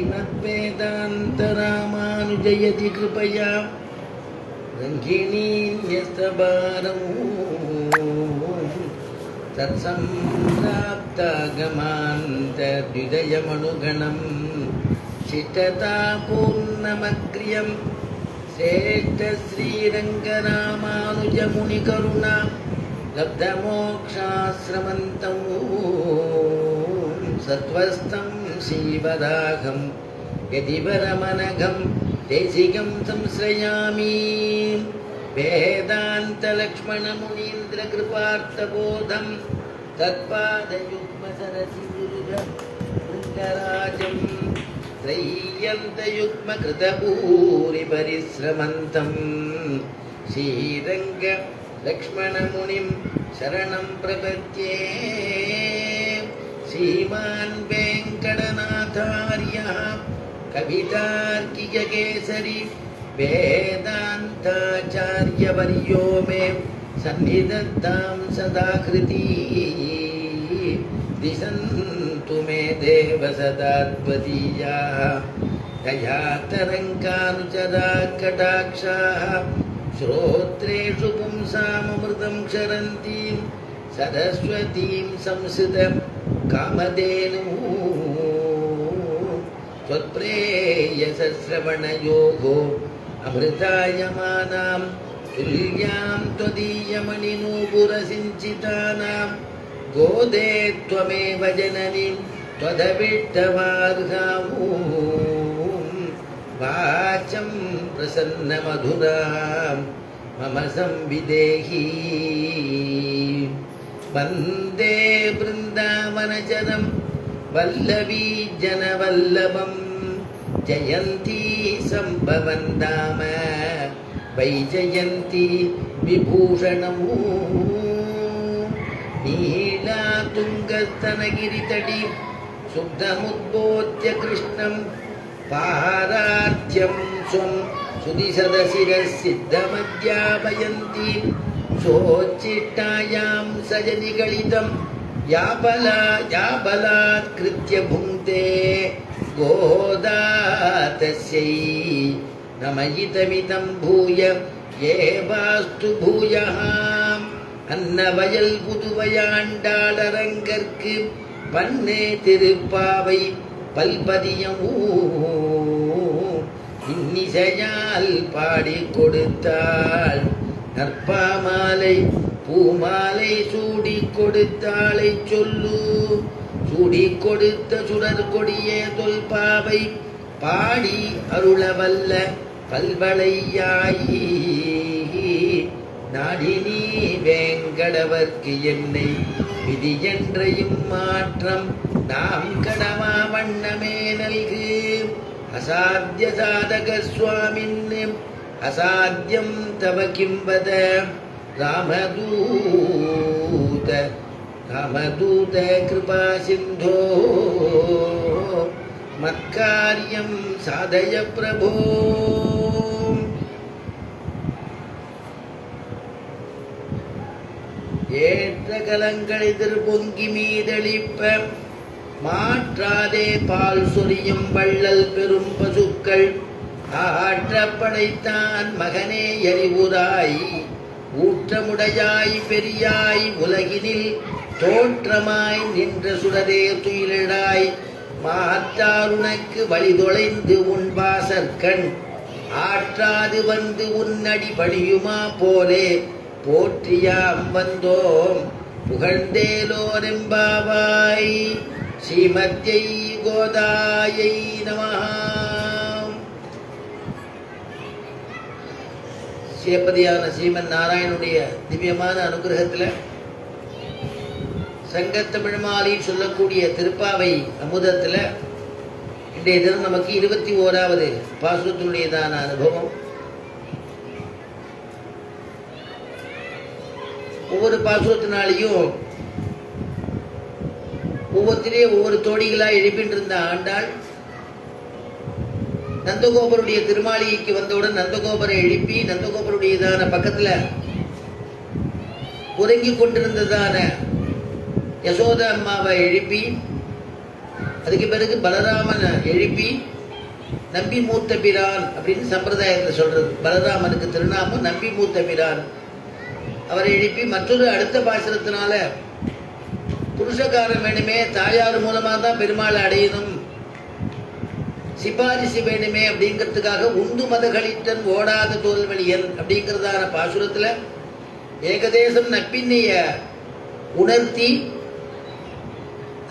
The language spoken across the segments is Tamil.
श्रीमद्वेदान्तरामानुजयति कृपया रङ्गिणीन्यस्तभारं तत्सम्प्राप्तागमान्तद्विदयमनुगणं शिष्टतापूर्णमग्र्यं श्रेष्ठश्रीरङ्गरामानुजमुनिकरुणा लब्धमोक्षाश्रमन्तं सत्त्वस्थं श्रीवराहं यदिवरमनघं देशिकं संश्रयामि वेदान्तलक्ष्मणमुनीन्द्रकृपार्थबोधं तत्पादयुग्मसरसिरुजं त्रय्यन्तयुग्मकृतभूरिपरिश्रमन्तं श्रीरङ्ग लक्ष्मणमुनिं शरणं प्रपद्ये श्रीमान् वेङ्कटनाथार्यः कवितार्किककेसरी वेदान्ताचार्यवर्यो मे सन्निधत्तां सदा कृती दिशन्तु मे देव सदात्वदीयाः दयातरङ्गानुचरा कटाक्षाः श्रोत्रेषु पुंसाममृतं क्षरन्तीं सरस्वतीं संसृतं कामधेनुः त्वत्प्रेयसश्रवणयोगो अमृतायमानां तुल्यां त्वदीयमणिनूपुरसिञ्चितानां गोदे त्वमेव जननीं त्वदभिष्टवार्हामूं वाचं प्रसन्नमधुरां मम संविदेहि वन्दे वृन्दावनचरं वल्लवी जनवल्लभं जयन्ती सम्भवं धाम वैजयन्ती विभूषणं नीलातुङ्गस्तनगिरितटी शुद्धमुद्बोध्य कृष्णं पारार्ध्यं स्वं सुदिशदशिरसिद्धमध्यापयन्ती सोच्चिष्टायां सजनिगलितं या बलात्कृत्य भुङ्क्ते गोदा तस्यै नमयितमिदं भूय एवास्तु भूयः अन्नवयल புதுவையாண்டாளரங்கற்கு பன்னே திருப்பாவை பல்பதியமூ இன்னிசையால் பாடி கொடுத்தாள் நற்பாமாலை பூமாலை சூடி கொடுத்தாளை சொல்லு சூடி கொடுத்த சுடர் கொடியே தொல்பாவை பாடி அருளவல்ல பல்வளையாயி நாடினி வேங்கடவர்க்கு என்னை விதி என்றையும் மாற்றம் நாம் கடமா வண்ணமே நல்கு அசாத்திய சாதக சுவாமின் அசாத்தியம் தவ கிம்பத ராமதூத கிருபா சிந்தோ மத்காரியம் சாதய பிரபோ. ஏற்ற கலங்கள் எதிர் பொங்கி மீதளிப்ப மாற்றாதே பால் சொரியும் வள்ளல் பெரும் பசுக்கள் ஆற்ற படைத்தான் மகனே எரிவுராய் ஊற்றமுடையாய் பெரியாய் உலகினில் தோற்றமாய் நின்ற சுடரே துயிலடாய் மாற்றாருனக்கு வழி தொலைந்து உன் வாசற்கண் ஆற்றாது வந்து உன்னடி படியுமா போலே போற்றியாம் வந்தோம் புகழ்ந்தேலோரெம்பாவாய். ஸ்ரீமத்யை கோதாயை நமஹ. சேப்பதியான ஸ்ரீமன் நாராயணுடைய திவ்யமான அனுகிரகத்தில் சங்கத்தமிழ் மாலை சொல்லக்கூடிய திருப்பாவை அமுதத்தில் இன்றைய தினம் நமக்கு 21வது பாசுரத்தினுடையதான அனுபவம். ஒவ்வொரு பாசுரத்தினாலையும் ஒவ்வொருத்திலே ஒவ்வொரு தோழிகளா எழுப்பிட்டு இருந்த ஆண்டாள் நந்தகோபருடைய திருமாளிகைக்கு வந்தவுடன் நந்தகோபரை எழுப்பி நந்தகோபருடையதான பக்கத்துல உறங்கி கொண்டிருந்ததான யசோத அம்மாவை எழுப்பி அதுக்கு பிறகு பலராமனை எழுப்பி நம்பி மூத்த பிரான் அப்படின்னு சம்பிரதாயத்தில் சொல்றது. பலராமனுக்கு திருநாமம் நம்பி மூத்த பிரான். அவரை எழுப்பி மற்றொரு அடுத்த பாசனத்தினால புருஷகாரம் வேணுமே, தாயார் மூலமாக தான் பெருமாளை அடையணும், சிபாரிசு வேணுமே அப்படிங்கிறதுக்காக உண்டு மதகளிட்டன் ஓடாத தோல்வழியன் அப்படிங்கிறதான பாசுரத்தில் ஏகதேசம் நப்பின்னைய உணர்த்தி,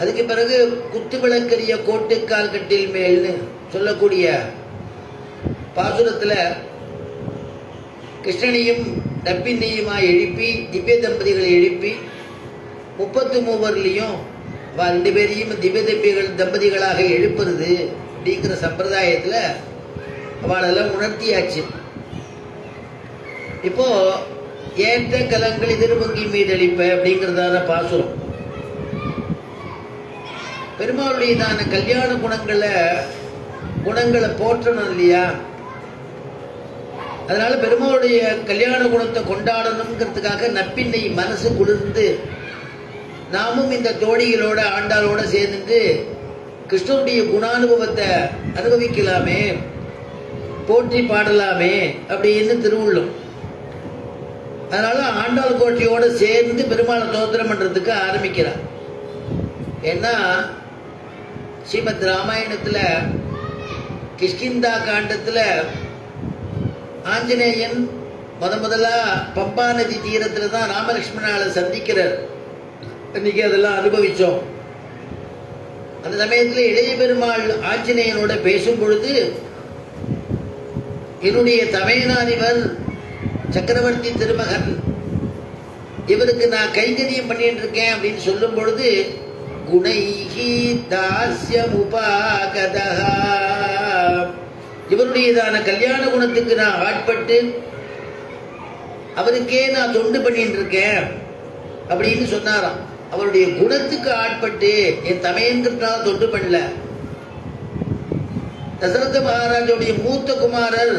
அதுக்கு பிறகு குத்து விளக்கரிய கோட்டுக்கால் கட்டில் மேல்னு சொல்லக்கூடிய பாசுரத்தில் கிருஷ்ணனையும் நப்பின்னையுமாய் எழுப்பி திவ்ய தம்பதிகளை எழுப்பி 33 2 பேரையும் திவ்ய தம்பதிகளாக எழுப்புறது அப்படிங்கிற சம்பிரதாயத்தில் அவளெல்லாம் உணர்த்தியாச்சு. இப்போ ஏற்ற கலங்கள் எதிர்பொங்கி மீதளிப்ப அப்படிங்கிறதான பாசுரம் பெருமாளுடையதான கல்யாண குணங்களை போற்றணும் இல்லையா? அதனால பெருமாளுடைய கல்யாண குணத்தை கொண்டாடணுங்கிறதுக்காக நப்பின்னை மனசு குளிர்ந்து நாமும் இந்த தோழிகளோட ஆண்டாளோட சேர்ந்து கிருஷ்ணனுடைய குணானுபவத்தை அனுபவிக்கலாமே, போற்றி பாடலாமே அப்படின்னு திருவுள்ளம். அதனால ஆண்டாள் கோட்டையோட சேர்ந்து பெருமாளை தோத்திரம் பண்றதுக்கு ஆரம்பிக்கிறார். ஏன்னா ஸ்ரீமத் ராமாயணத்துல கிஷ்கிந்தா காண்டத்துல ஆஞ்சநேயன் முதலா பம்பா நதி தீரத்துல தான் ராமலட்சுமணால சந்திக்கிறார். இன்னைக்கு அதெல்லாம் அனுபவிச்சோம். அந்த சமயத்துல இளைய பெருமாள் ஆஞ்சநேயனோட பேசும் பொழுது, என்னுடைய தமையனார் இவர் சக்கரவர்த்தி திருமகன், இவருக்கு நான் கைங்கரியம் பண்ணிட்டு இருக்கேன் அப்படின்னு சொல்லும் பொழுது, குணைஹி தாஸ்யமுபாகதா, இவருடையதான கல்யாண குணத்துக்கு நான் ஆட்பட்டு அவருக்கே நான் தொண்டு பண்ணிட்டு இருக்கேன் அப்படின்னு சொன்னாராம். அவருடைய குணத்துக்கு ஆட்பட்டு என் தமையன்கிறதுனால தொண்டு பண்ணல, தசரத மகாராஜோடைய மூத்த குமாரர்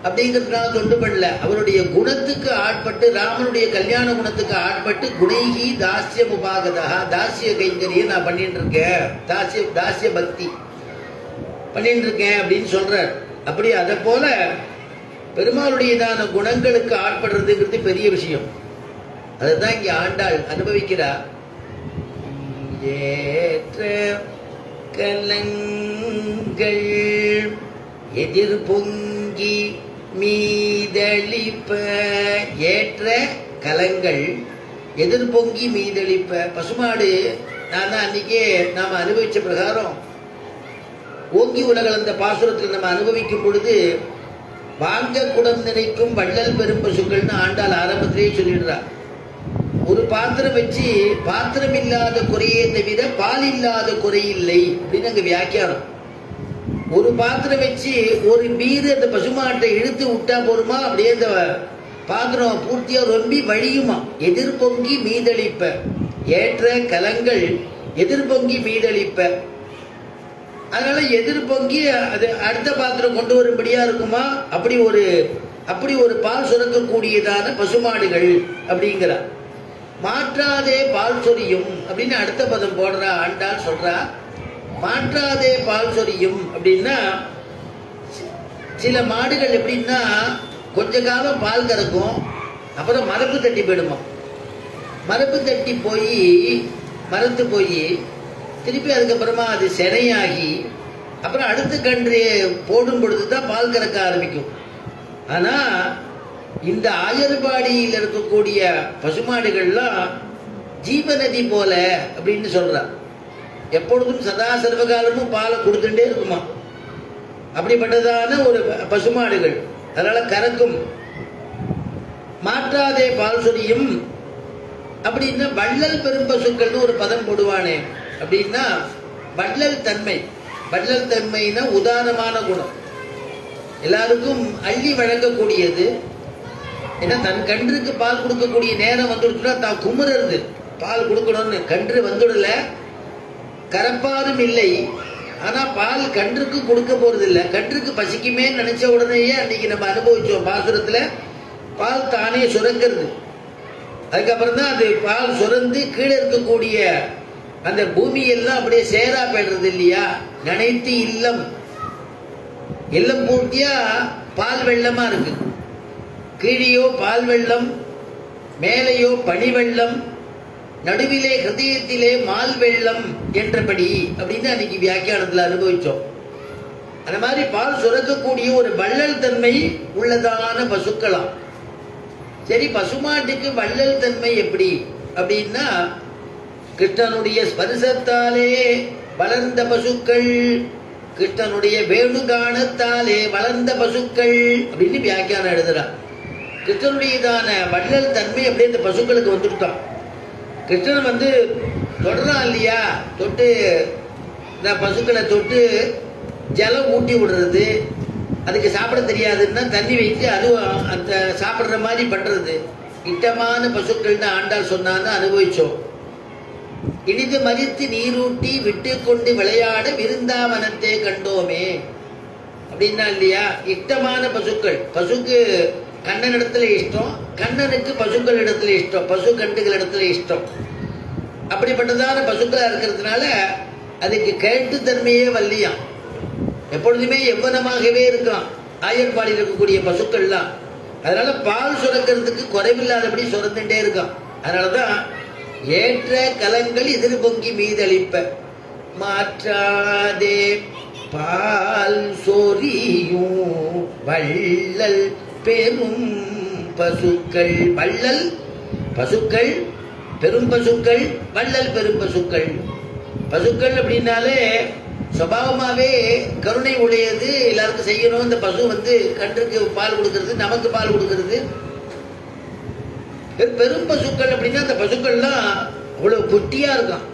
அப்படிங்கிறதுனால தொண்டு பண்ணல, அவருடைய குணத்துக்கு ஆட்பட்டு ராமனுடைய கல்யாண குணத்துக்கு ஆட்பட்டு குணைகி தாஸ்யம் உபாகதா, தாசிய கைங்கரியை நான் பண்ணிட்டு இருக்கேன், தாசிய பக்தி பண்ணிட்டு இருக்கேன் அப்படின்னு சொல்றார். அப்படி அதை போல பெருமாளுடையதான குணங்களுக்கு ஆட்படுறதுங்கிறது பெரிய விஷயம். அதுதான் இங்க ஆண்டாள் அனுபவிக்கிறார். ஏற்ற கலங்கள் எதிர் பொங்கி மீதளிப்ப, ஏற்ற கலங்கள் எதிர் பொங்கி மீதளிப்ப. பசுமாடு நான் தான் அன்னைக்கே நாம அனுபவிச்ச பிரகாரம் ஓங்கி உலகளந்த பாசுரத்தில் நம்ம அனுபவிக்கும் பொழுது வாங்க குடம் நினைக்கும் வள்ளல் பெரும் பசுக்கள்னு ஆண்டாள் ஆரம்பத்திலேயே சொல்லிடுறார். ஒரு பாத்திரம் வச்சு பாத்திரம் இல்லாத குறையே தவிர பால் இல்லாத குறை இல்லை அப்படின்னு அங்க வியாக்கியானம். ஒரு பாத்திரம் வச்சு ஒரு பீரு அந்த பசுமாட்டை இழுத்து விட்டா போருமா, அப்படியே அந்த பாத்திரம் பூர்த்தியா ரொம்பி வழியுமா. எதிர்பொங்கி மீதளிப்ப, ஏற்ற கலங்கள் எதிர்பொங்கி மீதளிப்ப. அதனால எதிர்பொங்கி அது அடுத்த பாத்திரம் கொண்டு வரும்படியா இருக்குமா, அப்படி ஒரு பால் சுரக்கக்கூடியதான பசுமாடுகள் அப்படிங்கிறார். மாற்றாதே பால் சொரியும் அப்படின்னு அடுத்த பதம் போடுறா ஆண்டாள் சொல்றா. மாற்றாதே பால் சொரியும் அப்படின்னா, சில மாடுகள் எப்படின்னா கொஞ்ச காலம் பால் கறக்கும், அப்புறம் மரப்பு தட்டி போயிடுமா. மரப்பு தட்டி போய் மரத்து போய் திருப்பி அதுக்கப்புறமா அது செனையாகி அப்புறம் அடுத்த கன்று போடும் பொழுது தான் பால் கறக்க ஆரம்பிக்கும். ஆனா இந்த ஆயர்பாடியில் இருக்கக்கூடிய பசுமாடுகள்லாம் ஜீவநதி போல அப்படின்னு சொல்றார். எப்பொழுதும் சதா சர்வகாலமும் பாலை கொடுத்துட்டே இருக்குமா. அப்படிப்பட்டதான ஒரு பசுமாடுகள், அதனால கறக்கும். மாற்றாதே பால் சொரியும் அப்படின்னா வள்ளல் பெரும் பசுக்கள்னு ஒரு பதம் போடுவானே. அப்படின்னா வள்ளல் தன்மைனா உதாரணமான குணம், எல்லாருக்கும் அள்ளி வழங்கக்கூடியது. ஏன்னா தன் கன்றுக்கு பால் கொடுக்கக்கூடிய நேரம் வந்துடுச்சுன்னா தான் குமுறது பால் கொடுக்கணும்னு. கன்று வந்துடல, கறப்பாரும் இல்லை, ஆனா பால் கன்றுக்கு கொடுக்க போறது இல்லை. கன்றுக்கு பசிக்குமே நினைச்ச உடனேயே அன்னைக்கு நம்ம அனுபவிச்சோம் பாசுரத்துல, பால் தானே சுரக்கிறது. அதுக்கப்புறம் தான் அது பால் சுரந்து கீழே இருக்கக்கூடிய அந்த பூமியெல்லாம் அப்படியே சேரா போயிடுறது இல்லையா. நினைத்து இல்லம் எல்லாம் பூர்த்தியா பால் வெள்ளமா இருக்கு. கீழியோ பால் வெள்ளம், மேலையோ பனி வெள்ளம், நடுவிலே ஹிருதயத்திலே மால் வெள்ளம் என்றபடி அப்படின்னு அன்னைக்கு வியாக்கியானத்தில் அனுபவிச்சோம். அந்த மாதிரி பால் சுரக்கக்கூடிய ஒரு வள்ளல் தன்மை உள்ளதான பசுக்களாம். சரி, பசுமாட்டுக்கு வள்ளல் தன்மை எப்படி அப்படின்னா, கிருஷ்ணனுடைய ஸ்பரிசத்தாலே வளர்ந்த பசுக்கள், கிருஷ்ணனுடைய வேணுகானத்தாலே வளர்ந்த பசுக்கள் அப்படின்னு வியாக்கியானம் எழுதுறான். கிருஷ்ணனுடையதான வள்ளல் தன்மை அப்படியே இந்த பசுக்களுக்கு வந்துட்டான். கிருஷ்ணன் தொடரான் இல்லையா, தொட்டு இந்த பசுக்களை தொட்டு ஜலம் ஊட்டி விடுறது, அதுக்கு சாப்பிட தெரியாதுன்னா தண்ணி வைத்து அதுவும் அந்த சாப்பிட்ற மாதிரி பண்றது, இட்டமான பசுக்கள்னு ஆண்டாள் சொன்னான்னு அனுபவிச்சோம். இனிது மறித்து நீரூட்டி விட்டு கொண்டு விளையாட விருந்தாவனத்தை கண்டோமே அப்படின்னா இல்லையா. இட்டமான பசுக்கள், பசுக்கு கண்ணன் இடத்துல இஷ்டம், கண்ணனுக்கு பசுக்கள் இடத்துல இஷ்டம், பசு கண்டுகள் இடத்துல இஷ்டம். அப்படிப்பட்டதான பசுக்களா இருக்கிறதுனால அதுக்கு கேட்டுத்தன்மையே வல்லியாம். எப்பொழுதுமே எவ்வனமாகவே இருக்கான் ஆயர்பாடியில் இருக்கக்கூடிய பசுக்கள்லாம். அதனால பால் சுரக்கிறதுக்கு குறைவில்லாதபடி சுரந்துட்டே இருக்கான். அதனாலதான் ஏற்ற கலங்கள் எதிர் பொங்கி மீதளிப்ப மாற்றாதே பால் சொரியும் வள்ளல் பெரும் பசுக்கள். வள்ளல் பசுக்கள், பெரும் பசுக்கள், வள்ளல் பெரும் பசுக்கள். பசுக்கள் அப்படின்னாலே சுபாவமாவே கருணை உடையது, எல்லாருக்கும் செய்யணும். இந்த பசு கன்றுக்கு பால் கொடுக்கறது, நமக்கு பால் கொடுக்கறது. பெரும் பசுக்கள் அப்படின்னா அந்த பசுக்கள்லாம் அவ்வளவு குட்டியா இருக்கான்.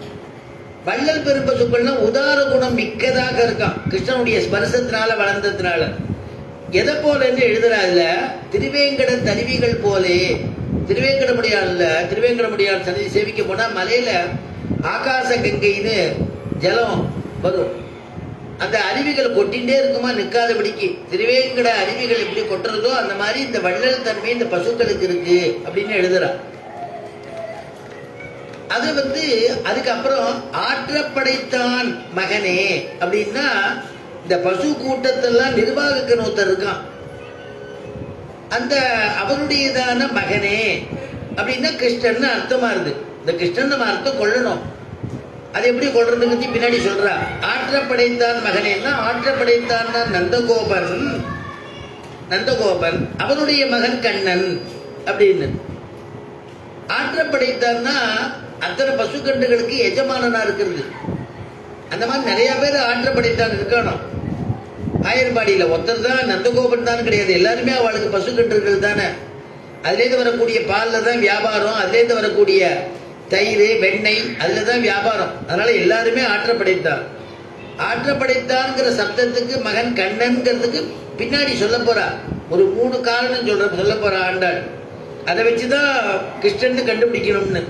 வள்ளல் பெரும் பசுக்கள்லாம் உதார குணம் மிக்கதாக இருக்கான், கிருஷ்ணனுடைய ஸ்பரிசத்தினால வளர்ந்ததுனால. எதை போல என்று எழுதுறாருல, திருவேங்கட தருவிகள் போலே. திருவேங்கடமுடியான் சன்னதி சேவிக்க போனா மலையில ஆகாச கங்கைன்னு ஜலம் வரும். அந்த அருவிகள் கொட்டிகிட்டே இருக்குமா நிற்காதபடிக்கு. திருவேங்கட அருவிகள் எப்படி கொட்டுறதோ அந்த மாதிரி இந்த வள்ளல் தன்மை இந்த பசுக்களுக்கு இருக்கு அப்படின்னு எழுதுறா. அது அதுக்கப்புறம் ஆற்றப்படைத்தான் மகனே அப்படின்னா, இந்த பசு கூட்டத்தெல்லாம் நிர்வாகக்கன் ஒருத்தர் இருக்கான். அந்த அவருடையதான மகனே அப்படின்னா கிருஷ்ணன் அர்த்தமா இருக்கு. இந்த கிருஷ்ணன் நம்ம அர்த்தம் கொள்ளணும். அது எப்படி கொள்றதுக்கு பின்னாடி சொல்றா. ஆற்றப்படைத்தான் மகனேன்னா, ஆற்றப்படைத்தான் நந்தகோபன் அவனுடைய மகன் கண்ணன் அப்படின்னு. ஆற்றப்படைத்தான்னா அத்தனை பசுக்கண்டுகளுக்கு எஜமானனா இருக்கிறது. அந்த மாதிரி நிறைய பேர் ஆற்றப்படைத்தான் இருக்கணும். ஆயர்பாடியில ஒருத்தர் தான் நந்தகோபன் தான் கிடையாது, எல்லாருமே அவளுக்கு பசுக்கன்றுகள் தானே. அதுலேருந்து வரக்கூடிய பாலில் தான் வியாபாரம், அதுலேருந்து வரக்கூடிய தயிர் வெண்ணெய் அதுல தான் வியாபாரம். அதனால எல்லாருமே ஆற்றப்படைத்தான். ஆற்றப்படைத்தான்ங்கிற சப்தத்துக்கு மகன் கண்ணன்கிறதுக்கு பின்னாடி சொல்ல போறா. ஒரு 3 காரணம் சொல்ல போறா ஆண்டாள். அதை வச்சுதான் கிருஷ்ணன் கண்டுபிடிக்கணும்னு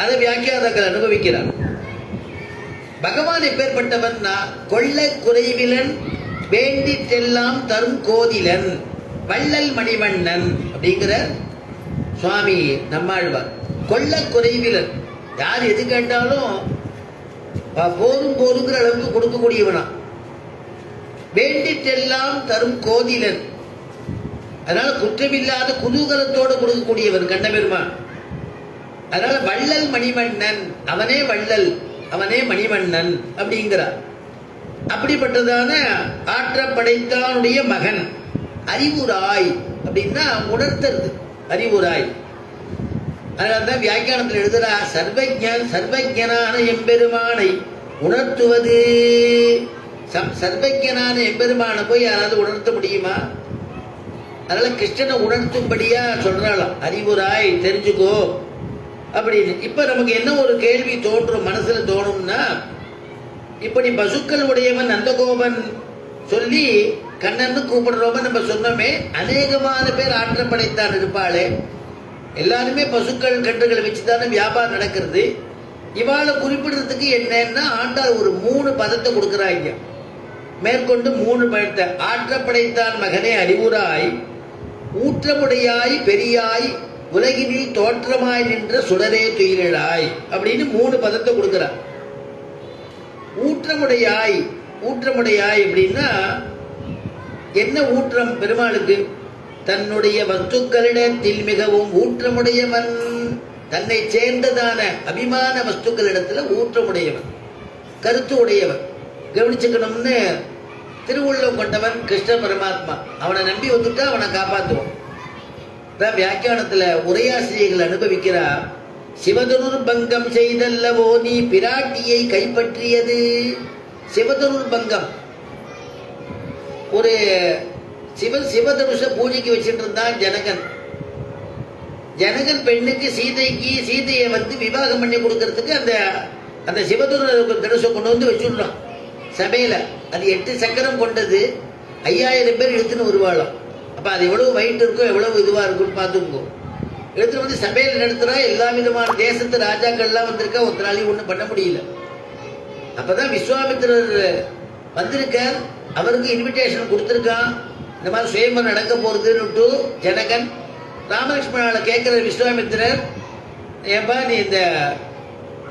அதை வியாக்கியாதாக்கள் அனுபவிக்கிறார். பகவான் எப்பேற்பட்டவன்னா, கொள்ள குறைவிலன் வேண்டிட்டெல்லாம் தரும் கோதிலன் வள்ளல் மணிவண்ணன் அப்படிங்கிற சுவாமி நம்மாழ்வார். கொள்ள குறைவிலன், யார் எது கேட்டாலும் போருங்கிற அளவுக்கு கொடுக்கக்கூடியவனா. வேண்டிட்டெல்லாம் தரும் கோதிலன், அதனால குற்றமில்லாத குதூகலத்தோடு கொடுக்கக்கூடியவன் கண்ணபெருமான். அதனால வள்ளல் மணிவண்ணன், அவனே வள்ளல் அவனே மணிவண்ணன் அப்படிங்கிறார். அப்படிப்பட்டதான ஆற்றப்படைத்தானுடைய மகன். அறிவுராய் அப்படின்னா உணர்த்துறது, அறிவுராய். அதனால்தான் வியாக்கியானத்தில் எழுதுறா, சர்வஜனான எம்பெருமானை உணர்த்துவது. சர்வஜனான எம்பெருமானை போய் யாராவது உணர்த்த முடியுமா? அதனால கிருஷ்ணனை உணர்த்தும்படியா சொல்றாளாம், அறிவுராய் தெரிஞ்சுக்கோ அப்படின்னு. இப்ப நமக்கு என்ன ஒரு கேள்வி தோன்றும், மனசுல தோணும்னா, இப்படி பசுக்கள் உடையவன் நந்தகோபன் சொல்லி கண்ணன்னு கூப்பிடுறோம நம்ம சொன்னோமே, அநேகமான பேர் ஆற்றப்படைத்தான் இருப்பாளே. எல்லாருமே பசுக்கள் கன்றுகளை வச்சுதானே வியாபாரம் நடக்கிறது. இவாளை குறிப்பிடுறதுக்கு என்னன்னா, ஆண்டாள் ஒரு 3 பதத்தை கொடுக்குறாங்க. மேற்கொண்டு 3 பதத்தை. ஆற்றப்படைத்தான் மகனே அறிவுராய், ஊற்றமுடையாய் பெரியாய், உலகினில் தோற்றமாய் நின்ற சுடரே துயிலாய் அப்படின்னு 3 பதத்தை கொடுக்கிறார். ஊற்றமுடையாய், ஊற்றமுடையாய் அப்படின்னா என்ன ஊற்றம் பெருமாளுக்கு? தன்னுடைய வஸ்துக்களிடத்தில் மிகவும் ஊற்றமுடையவன். தன்னை சேர்ந்ததான அபிமான வஸ்துக்களிடத்துல ஊற்றமுடையவன், கருத்து உடையவன். கவனிச்சுக்கணும்னு திருவுள்ளம் கொண்டவன் கிருஷ்ண பரமாத்மா. அவனை நம்பி வந்துட்டா அவனை காப்பாற்றுவான். வியாக்கியானத்துல உரையாசிரியர்கள் அனுபவிக்கிறா, சிவதனுர் பங்கம் செய்தல்லவோ நீ பிராட்டியை கைப்பற்றியது. சிவதனுர் பங்கம், ஒரு சிவதனுஷ பூஜைக்கு வச்சுட்டு இருந்தான் ஜனகன். ஜனகன் பெண்ணுக்கு சீதையை வந்து விவாகம் பண்ணி கொடுக்கறதுக்கு அந்த அந்த சிவதனுஷ கொண்டு வந்து வச்சுடுறான் சபையில. அது 8 சக்கரம் கொண்டது, 5000 பேர் இழுத்துன்னு வருவாளாம். அப்ப அது எவ்வளவு வெயிட் இருக்கும், எவ்வளவு இதுவா இருக்கும்னு பார்த்துக்கோ. எடுத்துட்டு வந்து சபையில் நடத்துறா. எல்லா விதமான தேசத்து ராஜாக்கள்லாம் வந்திருக்கா. ஒருத்தராலையும் ஒன்றும் பண்ண முடியல. அப்பதான் விஸ்வாமித்திரர் வந்திருக்கார். அவருக்கு இன்விடேஷன் கொடுத்துருக்கான். இந்த மாதிரி சுயம்பரம் நடக்க போறதுன்னு ஜனகன் ராமலட்சுமணால கேட்கிற விஸ்வாமித்திரர், ஏன்பா நீ இந்த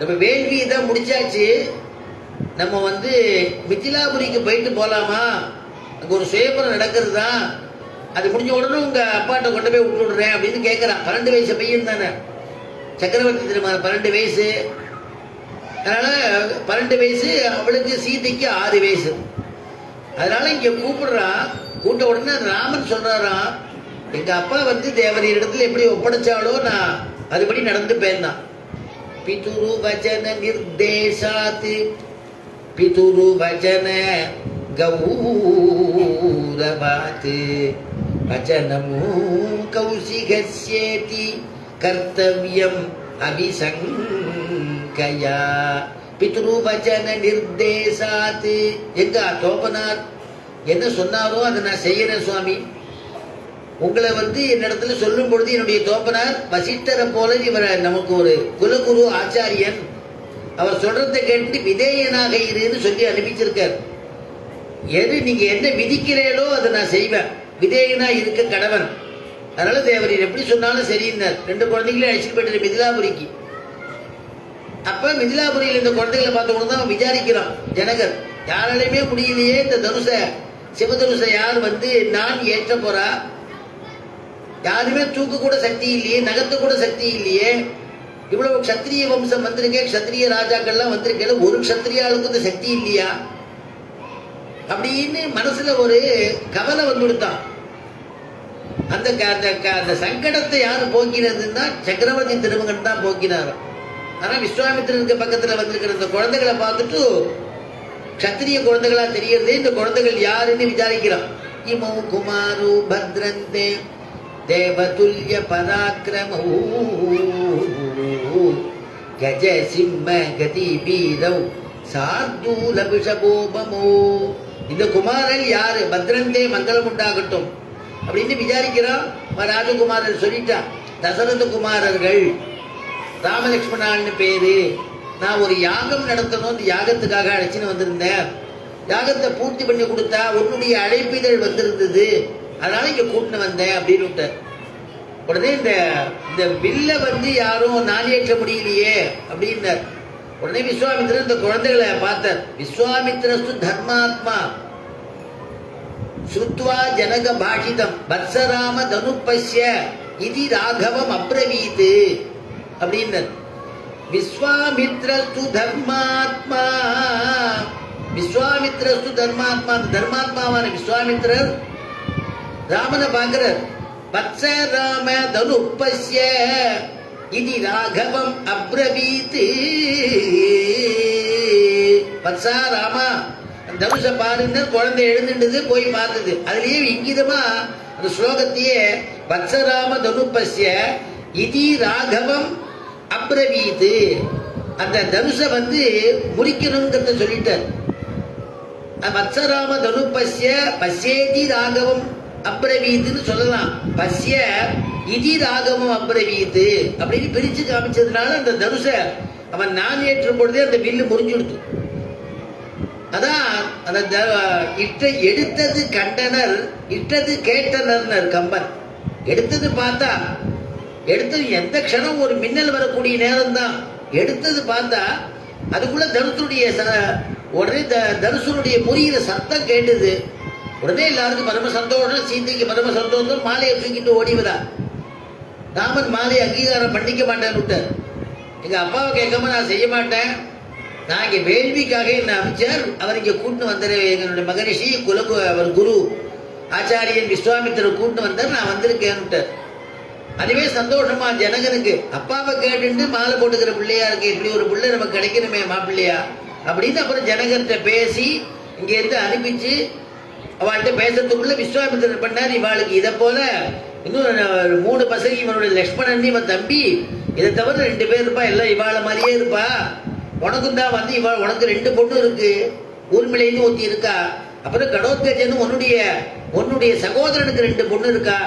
நம்ம வேள்வி தான் முடிச்சாச்சு, நம்ம வந்து மிथिलाபுரிக்கு போயிட்டு போலாமா? அங்க ஒரு சுயம்பரம் நடக்கிறது தான், அது முடிஞ்ச உடனே உங்க அப்பாட்ட கொண்டு போய் விட்டு விடுறேன் அப்படின்னு கேட்கிறான். 12 வயசு பையன் தானே, சக்கரவர்த்தி திருமணம் 12 வயசு. அதனால 12 வயசு, அவளுக்கு சீதைக்கு 6 வயசு. அதனால இங்க கூப்பிடுறான். கூட்ட உடனே ராமன் சொல்றாராம், எங்க அப்பா வந்து தேவரீர் இடத்துல எப்படி ஒப்படைச்சாலோ நான் அதுபடி நடந்துப்பேன் தான். பிதுரு வச்சன நிர்தேசாத் பிதுரு வச்சன கௌரவாத் வச்சனமு கௌசிகஸ்யேதி கர்த்தவ்யம் அபிசங்கயா. பிதுரு வச்சன நிர்தேசாத், எங்க தோப்பனார் என்ன சொன்னாரோ அதை நான் செய்யறேன் சுவாமி. உங்களை வந்து என்னிடத்துல சொல்லும் பொழுது என்னுடைய தோப்பனார் வசிஷ்டரை போல இவர் நமக்கு ஒரு குலகுரு ஆச்சாரியன், அவர் சொல்றதை கேட்டு விதேயனாக இருன்னு சொல்லி அனுப்பிச்சிருக்கார். எது நீங்க என்ன விதிக்கிறீர்களோ அதை நான் செய்வேன், விதேயனா இருக்க கடவன். அதனால தேவரீர் எப்படி சொன்னாலும் சரின்னார். 2 குழந்தைகளையும் அழைச்சிட்டு போயிட்டு மிதிலாபுரிக்கு. அப்ப மிதிலாபுரியில் இந்த குழந்தைகளை பார்த்தவங்க தான் விசாரிக்கிறான் ஜனகர். யாராலையுமே முடியலையே, இந்த சிவதனுசை யார் வந்து நான் ஏற்ற போறா? யாருமே தூக்க கூட சக்தி இல்லையே, நகர்த்த கூட சக்தி இல்லையே. இவ்வளவு க்ஷத்திரிய வம்சம் வந்திருக்கேன், க்ஷத்திரிய ராஜாக்கள்லாம் வந்திருக்கேன், ஒரு க்ஷத்திரியாளுக்கு இந்த சக்தி இல்லையா அப்படின்னு மனசுல ஒரு கவலை வந்துடுத்தான். அந்த சங்கடத்தை யாரு போக்கினதுன்னா சக்கரவர்த்தி திருமகன் தான் போக்கினார். ஆனா விஸ்வாமித்திரனுக்கு பக்கத்துல வந்திருக்கிற இந்த குழந்தைகளை பார்த்துட்டு க்ஷத்திரிய குழந்தைகளா தெரியறது. இந்த குழந்தைகள் யாருன்னு விசாரிக்கிறான். இமௌ குமாரு பத்ரந்தே தேவதுல்ய பராக்கிரமௌ கஜ சிம்ம கதி வீரௌ சார்தூல விஷபோபமோ. இந்த குமாரன் யாரு? பத்ரந்தே மங்களம் உண்டாகட்டும் அப்படின்னு விசாரிக்கிறான். ராஜகுமாரர் சொல்லிட்டான், தசரத குமாரர்கள் ராமலட்சுமணான்னு பேரு. நான் ஒரு யாகம் நடத்தணும், அந்த யாகத்துக்காக அழைச்சின்னு வந்திருந்தேன். யாகத்தை பூர்த்தி பண்ணி கொடுத்தா உன்னுடைய அழைப்பிதழ் வந்திருந்தது, அதனால இங்க கூட்டின்னு வந்தேன் அப்படின்னு விட்டார். உடனே இந்த வில்ல வந்து யாரும் நாளேற்ற முடியலையே அப்படின்னார். உடனே விஸ்வாமித்திரன் இந்த குழந்தைகளை பார்த்தார். விஸ்வாமித்திரஸ்து தர்மாத்மா ஸ்ருத்வா ஜனக பாஷிதம் வத்சராம தனுப்பஸ்ய இதி ராகவம் அப்ரவீத் அப்படின்னார். விஸ்வாமித்ரஸ்து தர்மாத்மா, விஸ்வாமித்ரஸ்து தர்மாத்மா, தர்மாத்மாவான விஸ்வாமித்திரர் ராமனை பார்க்கிறார். வத்ச ராம தனுப்பஸ்ய இதி ராகவம் அப்ரவீத். வத்சா ராமா தனுஷ பாருங்க, குழந்தை எழுந்துட்டது போய் பார்த்தது. அதுலயே இங்கிதமா அந்த ஸ்லோகத்தையே வத்சராம தனுப்பஸ்ய இதி ராகவம் அப்ரவீத், அந்த தனுஷ வந்து முறிக்கணுங்கிறத சொல்லிட்டார். வத்சராம தனுப்பஸ்ய பஸ்யேதி ராகவம் அப்ரவீத்னு சொல்லலாம். பஸ்ய இதி ராகவம் அப்ரவீத் அப்படின்னு பிரிச்சு காமிச்சதுனால அந்த தனுஷ அவன் நான் ஏற்றும் பொழுதே அந்த வில்லு முறிஞ்சுடுத்து. அதான் அந்த எடுத்தது கண்டனர், இட்டது கேட்டனர் கம்பன். எடுத்தது பார்த்தா, எடுத்தது எந்த க்ஷணம் ஒரு மின்னல் வரக்கூடிய நேரம் தான். எடுத்தது பார்த்தா அதுக்குள்ள தனுஷனுடைய உடனே தனுஷனுடைய முறியிற சத்தம் கேட்டது. உடனே எல்லாருக்கும் பரம சந்தோஷம், சீதைக்கு பரம சந்தோஷம், மாலையை தூக்கிட்டு ஓடிவதா. ராமன் மாலையை அங்கீகாரம் பண்ணிக்க மாட்டேன்னு விட்டார். எங்க அப்பாவை கேட்காம நான் செய்ய மாட்டேன், நான் இங்கே வேள்விக்காக என்ன அமைச்சர், அவர் இங்கே கூட்டின்னு வந்தார், எங்களுடைய மகரிஷி அவர் குரு ஆச்சாரியன் விஸ்வாமித்திரர் கூட்டின்னு வந்தார், நான் வந்திருக்கேன்னுட்டார். அதுவே சந்தோஷமா ஜனகனுக்கு, அப்பாவை கேட்டுட்டு மாலை போட்டுக்கிற பிள்ளையா இருக்கு, இப்படி ஒரு பிள்ளை நமக்கு கிடைக்கணுமே மாப்பிள்ளையா அப்படின்னு. அப்புறம் ஜனகர்கிட்ட பேசி இங்கேருந்து அனுப்பிச்சு அவள்கிட்ட பேசுறதுக்குள்ள விஸ்வாமித்திரர் பண்ணார், இவாளுக்கு இதை போல இன்னும் 3 பசங்க, இவனுடைய லக்ஷ்மணன் இவன் தம்பி, இதை தவிர 2 பேர் இருப்பா, எல்லாம் இவாளை மாதிரியே இருப்பா, உனக்கும் தான் வந்து இவாள், உனக்கு 2 பொண்ணு இருக்கு, ஊர்மிளைன்னு ஒத்தி இருக்கா, அப்புறம் கடோத்கஜன் உன்னுடைய சகோதரனுக்கு 2 பொண்ணு இருக்கா,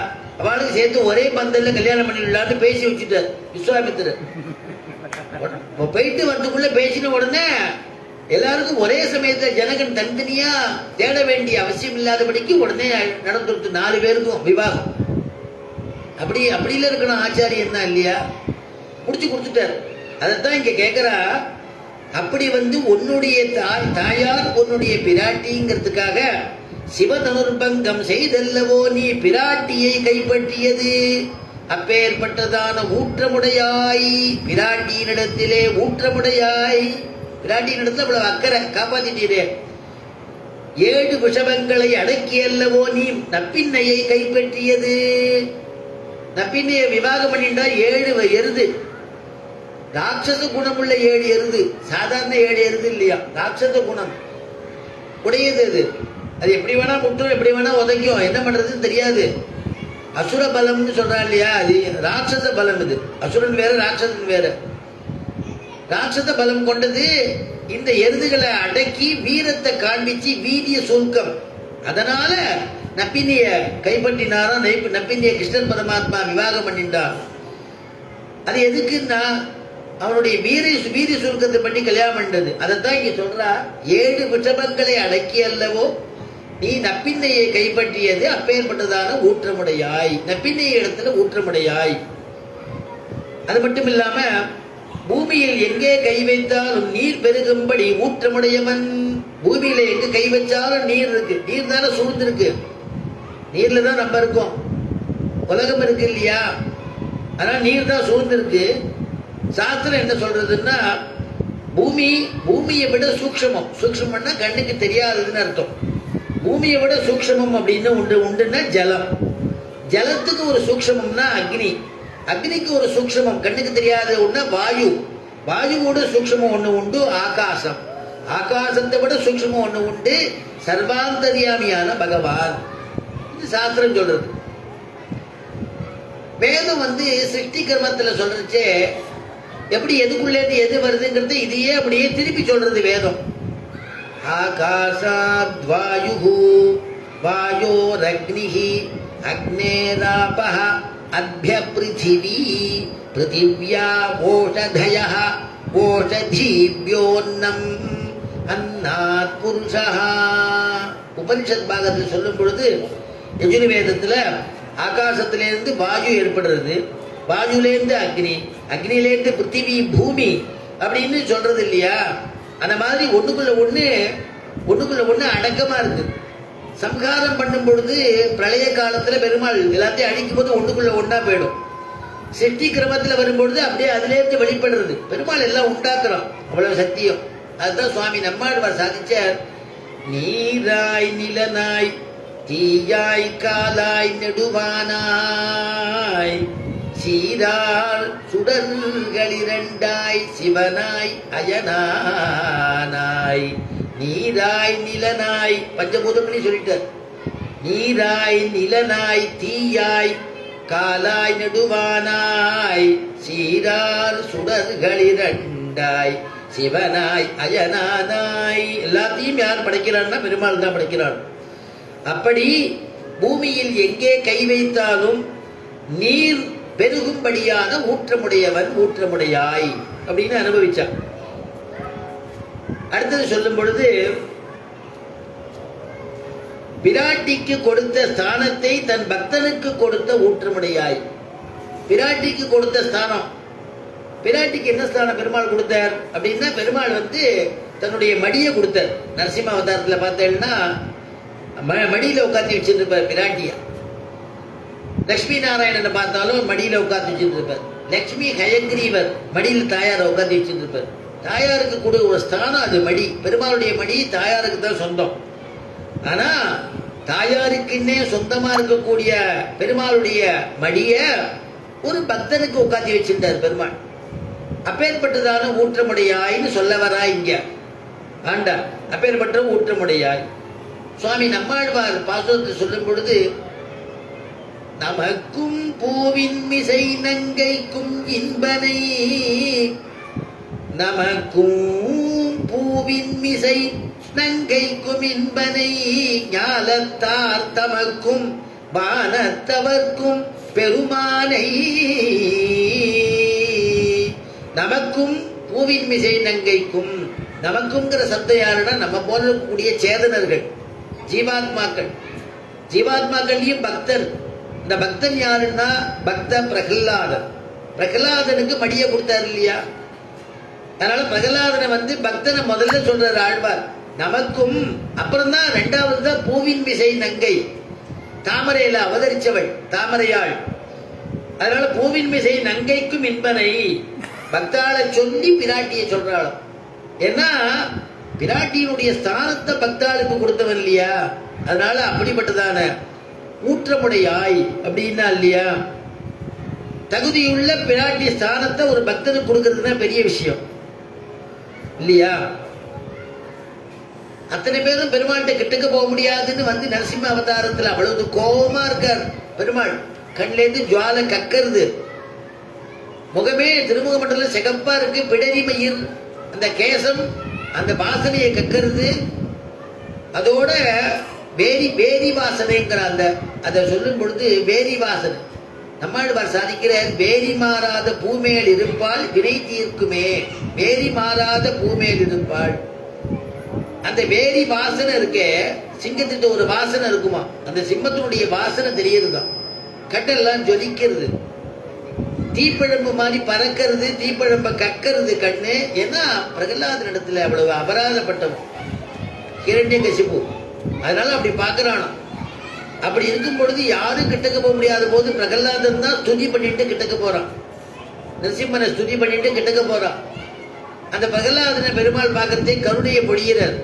அவளுக்கு சேர்த்து ஒரே பந்தல்ல கல்யாணம் பண்ணிடலான்னு பேசி வச்சுட்டார் விஸ்வாமித்திரர். போயிட்டு வரதுக்குள்ள பேசின உடனே எல்லாருக்கும் ஒரே சமயத்துல ஜனகன் தனித்தனியா தேட வேண்டிய அவசியம் இல்லாதபடிக்கு உடனே நடந்துருச்சு 4 பேருக்கும் விவாகம். அப்படில இருக்கணும் ஆச்சாரியன் தான் இல்லையா, முடிச்சு கொடுத்துட்டார். அதைத்தான் இங்க கேட்கிறா, அப்படி வந்து உன்னுடைய தாயார் உன்னுடைய பிராட்டிங்கிறதுக்காக சிவதனுர்பங்கம் செய்தல்லவோ நீ பிராட்டியை கைப்பற்றியது, அப்பேற்பட்டதான ஊற்றமுடையாய், பிராட்டியினிடத்திலே ஊற்றமுடையாய், பிராட்டியினிடத்துல அவ்வளவு அக்கறை, காப்பாத்திட்டீரே. 7 விஷமங்களை அடக்கியல்லவோ நீ நப்பின்னையை கைப்பற்றியது, நப்பின்னையை விவாகம் பண்ணிட்டா 7 எருது, ராட்சச குணமுள்ள 7 எருது, சாதாரண 7 எருது இல்லையா, ராட்சச குணம் உடையது. அது எப்படி வேணா முட்டும், எப்படி வேணா உதைக்கும், என்ன பண்றதுன்னு தெரியாது. அசுர பலம்னு சொல்றா இல்லையா, அது ராட்சச பலம். இது அசுரன் வேற ராட்சசன் வேற. ராட்சச பலம் கொண்டது. இந்த எருதுகளை அடக்கி வீரத்தை காண்பிச்சு வீரிய சுல்கம், அதனால நப்பினிய கைப்பற்றினாரா, நப்பினிய கிருஷ்ணன் பரமாத்மா விவாகம் பண்ணிட்டான். அது எதுக்குன்னா அவனுடைய வீரிய சுல்கத்தை பண்ணி கல்யாணம் பண்ணது. அதைத்தான் இங்க சொல்றா, 7 விஷமங்களை அடக்கி அல்லவோ நீ நப்பின்னையை கைப்பற்றியது, அப்பேற்பட்டதான ஊற்றமுடையாய், நப்பின்னைய இடத்துல ஊற்றமுடையாய். அது மட்டும் இல்லாம பூமியில் எங்கே கை வைத்தாலும் நீர் பெருகும்படி ஊற்றமுடையவன். பூமியில எங்க கை வச்சாலும் நீர் இருக்கு, நீர் தானே சூழ்ந்திருக்கு, நீர்ல தான் நம்ம இருக்கோம், உலகம் இருக்கு இல்லையா, ஆனா நீர் தான் சூழ்ந்திருக்கு. சாஸ்திரம் என்ன சொல்றதுன்னா, பூமியை விட சூக்ஷமம், சூக்ஷமம்னா கண்ணுக்கு தெரியாததுன்னு அர்த்தம். பூமியை விட சூக்ஷமம் அப்படின்னு உண்டுன்னா ஜலம், ஜலத்துக்கு ஒரு சூக்ஷமம்னா அக்னி, அக்னிக்கு ஒரு சூக்ஷமம் கண்ணுக்கு தெரியாத ஒண்ணு வாயு, வாயுவோட சூக்ஷமம் ஒண்ணு உண்டு ஆகாசம், ஆகாசத்தை விட சூக்ஷமம் ஒண்ணு உண்டு சர்வாந்தரியாமியான பகவான். இது சாஸ்திரம் சொல்றது. வேதம் வந்து சிருஷ்டி கர்மத்துல சொல்றச்சே எப்படி எதுக்குள்ளேருந்து எது வருதுங்கிறது இதையே அப்படியே திருப்பி சொல்றது வேதம். ஆகாசாத் வாயுஹு வாயோரக்னிஹி அக்னேராபஹ அத்ய பிருத்திவி பிருத்திவ்யா ஓஷதயஹ ஓஷதீப்யோன்னம் அன்னாத் புருஷஹ. உபனிஷத் பாகத்தில் சொல்லும் பொழுது யஜுர்வேதத்துல ஆகாசத்திலிருந்து வாயு ஏற்படுறது, வாயுலேருந்து அக்னி, அக்னியிலேருந்து பிருத்திவி பூமி அப்படின்னு சொல்றது இல்லையா. அந்த மாதிரி ஒண்ணுக்குள்ள ஒண்ணு அடக்கமா இருக்கு. சம்ஹாரம் பண்ணும் பொழுது பிரளய காலத்துல பெருமாள் எல்லாத்தையும் அழிக்கும் போது ஒண்ணுக்குள்ள ஒண்ணா போயிடும். சிருஷ்டி கிரமத்துல வரும்பொழுது அப்படியே அதுலேருந்து வெளிப்படுறது. பெருமாள் எல்லாம் உண்டாக்குறோம், அவ்வளவு சத்தியம். அதுதான் சுவாமி நம்மாழ்வார் சாதிச்சார். நீராய் நிலனாய் தீயாய் காலாய் நெடுவானாய் சீரால் சுடர்களிரண்டாய் சிவனாய் அயனானாய். நீராய் நிலனாய் பஞ்சபூதம்னு சொல்லிட்டார். நீராய் நிலனாய் தீயாய் காலாய் நெடுவானாய் சீரால் சுடர்களிரண்டாய் சிவனாய் அயனானாய். எல்லாத்தையும் யார் படைக்கிறான்னா பெருமாள் தான் படைக்கிறான். அப்படி பூமியில் எங்கே கை வைத்தாலும் நீர் பெருகும்படியான ஊற்றமுடையவன் ஊற்றமுடையாய் அப்படின்னு அனுபவிச்சான். அடுத்தது சொல்லும் பொழுது பிராட்டிக்கு கொடுத்த ஸ்தானத்தை தன் பக்தனுக்கு கொடுத்த ஊற்றமுடையாய். பிராட்டிக்கு கொடுத்த ஸ்தானம், பிராட்டிக்கு என்ன ஸ்தானம் பெருமாள் கொடுத்தார் அப்படின்னா, பெருமாள் வந்து தன்னுடைய மடியை கொடுத்தார். நரசிம்ம அவதாரத்தில் பார்த்தேன்னா மடியில உட்காந்து வச்சிருப்பார் பிராட்டியா. லட்சுமி நாராயணனை பார்த்தாலும் மடியில உட்காந்து வச்சிருப்பார். லட்சுமி ஹயக்ரீவர் மடியில் தாயாரை உட்காந்து வச்சிருப்பார். தாயாருக்கு கூட ஒரு ஸ்தானம் அது மடி. பெருமாளுடைய மடி தாயாருக்கு தான் சொந்தம். ஆனா தாயாருக்குன்னே சொந்தமா இருக்கக்கூடிய பெருமாளுடைய மடிய ஒரு பக்தனுக்கு உட்காந்து வச்சிருந்தார் பெருமாள். அப்பேற்பட்டதான ஊற்றமுடையாய்ன்னு சொல்ல வரா இங்க ஆண்டா. அப்பேற்பட்ட ஊற்றமுடையாய் சுவாமி நம்மாழ்வார் பாசுரத்தை சொல்லும் பொழுது, நமக்கும் பூவின் மிசை நங்கைக்கும் இன்பனை, நமக்கும் பூவின் மிசை நங்கைக்கும் இன்பனை, ஞாலத்தார் தமக்கும் வானத்தவர்க்கும் பெருமானை. நமக்கும் பூவின் மிசை நங்கைக்கும், நமக்குங்கிற சப்தம் யாருன்னா நம்ம போல இருக்கக்கூடிய சேதனர்கள், ஜீவாத்மாக்கள். ஜீவாத்மாக்கள்லயும் பக்தன். இந்த பக்தன் யாருன்னா பக்த பிரகலாதன். பிரகலாதனுக்கு மடியை கொடுத்தாரு இல்லையா? அதனால பிரகலாதனை பக்தனை முதல்ல சொல்றாரு ஆழ்வார். நமக்கும் அப்புறம்தான் ரெண்டாவது தான் பூவின் மிசை நங்கை, தாமரையில அவதரிச்சவள் தாமரையாள். அதனால பூவின் மிசை நங்கைக்கும் இன்பனை பக்தாளை சொல்லி பிராட்டியை சொல்றாளும். ஏன்னா பிராட்டியினுடைய ஸ்தானத்தை பக்தாளுக்கு கொடுத்தவன் இல்லையா? அதனால அப்படிப்பட்டதான ஊற்றமுடையாய் அப்படின்னா இல்லையா, தகுதியுள்ள பிராட்டி ஸ்தானத்தை ஒரு பக்தனுக்கு கொடுக்கறதுனா பெரிய விஷயம் இல்லையா? அத்தனை பேரும் பெருமாள்கிட்ட கிட்டக்க போக முடியாதுன்னு நரசிம்ம அவதாரத்தில் அவ்வளவு கோபமா இருக்கார் பெருமாள். கண்லேருந்து ஜுவாலை கக்கருது, முகமே திருமுக மண்டலம் சிகப்பா இருக்கு, பிடரி மயிர் அந்த கேசம் அந்த வாசனையை கக்கருது. அதோட வேரி வாசனைங்கிற அந்த அதை சொல்லும் பொழுது வேரி வாசனை நம்மாழ்வார் சாதிக்கிறார். வேரி மாறாத பூமேல் இருப்பாள் வினை தீர்க்குமே, வேரி மாறாத பூமேல் இருப்பாள். அந்த வேரி வாசனை இருக்கே, சிங்கத்திட்ட ஒரு வாசனை இருக்குமா, அந்த சிம்மத்தினுடைய வாசனை தெரியுதுதான். கட்டெல்லாம் ஜொலிக்கிறது, தீப்பழம்பு மாதிரி பறக்கிறது, தீப்பழம்ப கக்கிறது கண்ணு. ஏன்னா பிரகலாதன் இடத்துல அவ்வளவு அபராதப்பட்டவன் ஹிரண்யகசிபு. அதனால அப்படி பார்க்கறானா. அப்படி இருக்கும் பொழுது யாரும் கிட்டக்க போக முடியாத போது பிரகலாதன் தான் ஸ்துதி பண்ணிட்டு கிட்டக்க போறான். நரசிம்மனை ஸ்துதி பண்ணிட்டு கிட்டக்க போறான். அந்த பிரகலாதனை பெருமாள் பார்க்கறதே கருணையை பொழிகிறார்.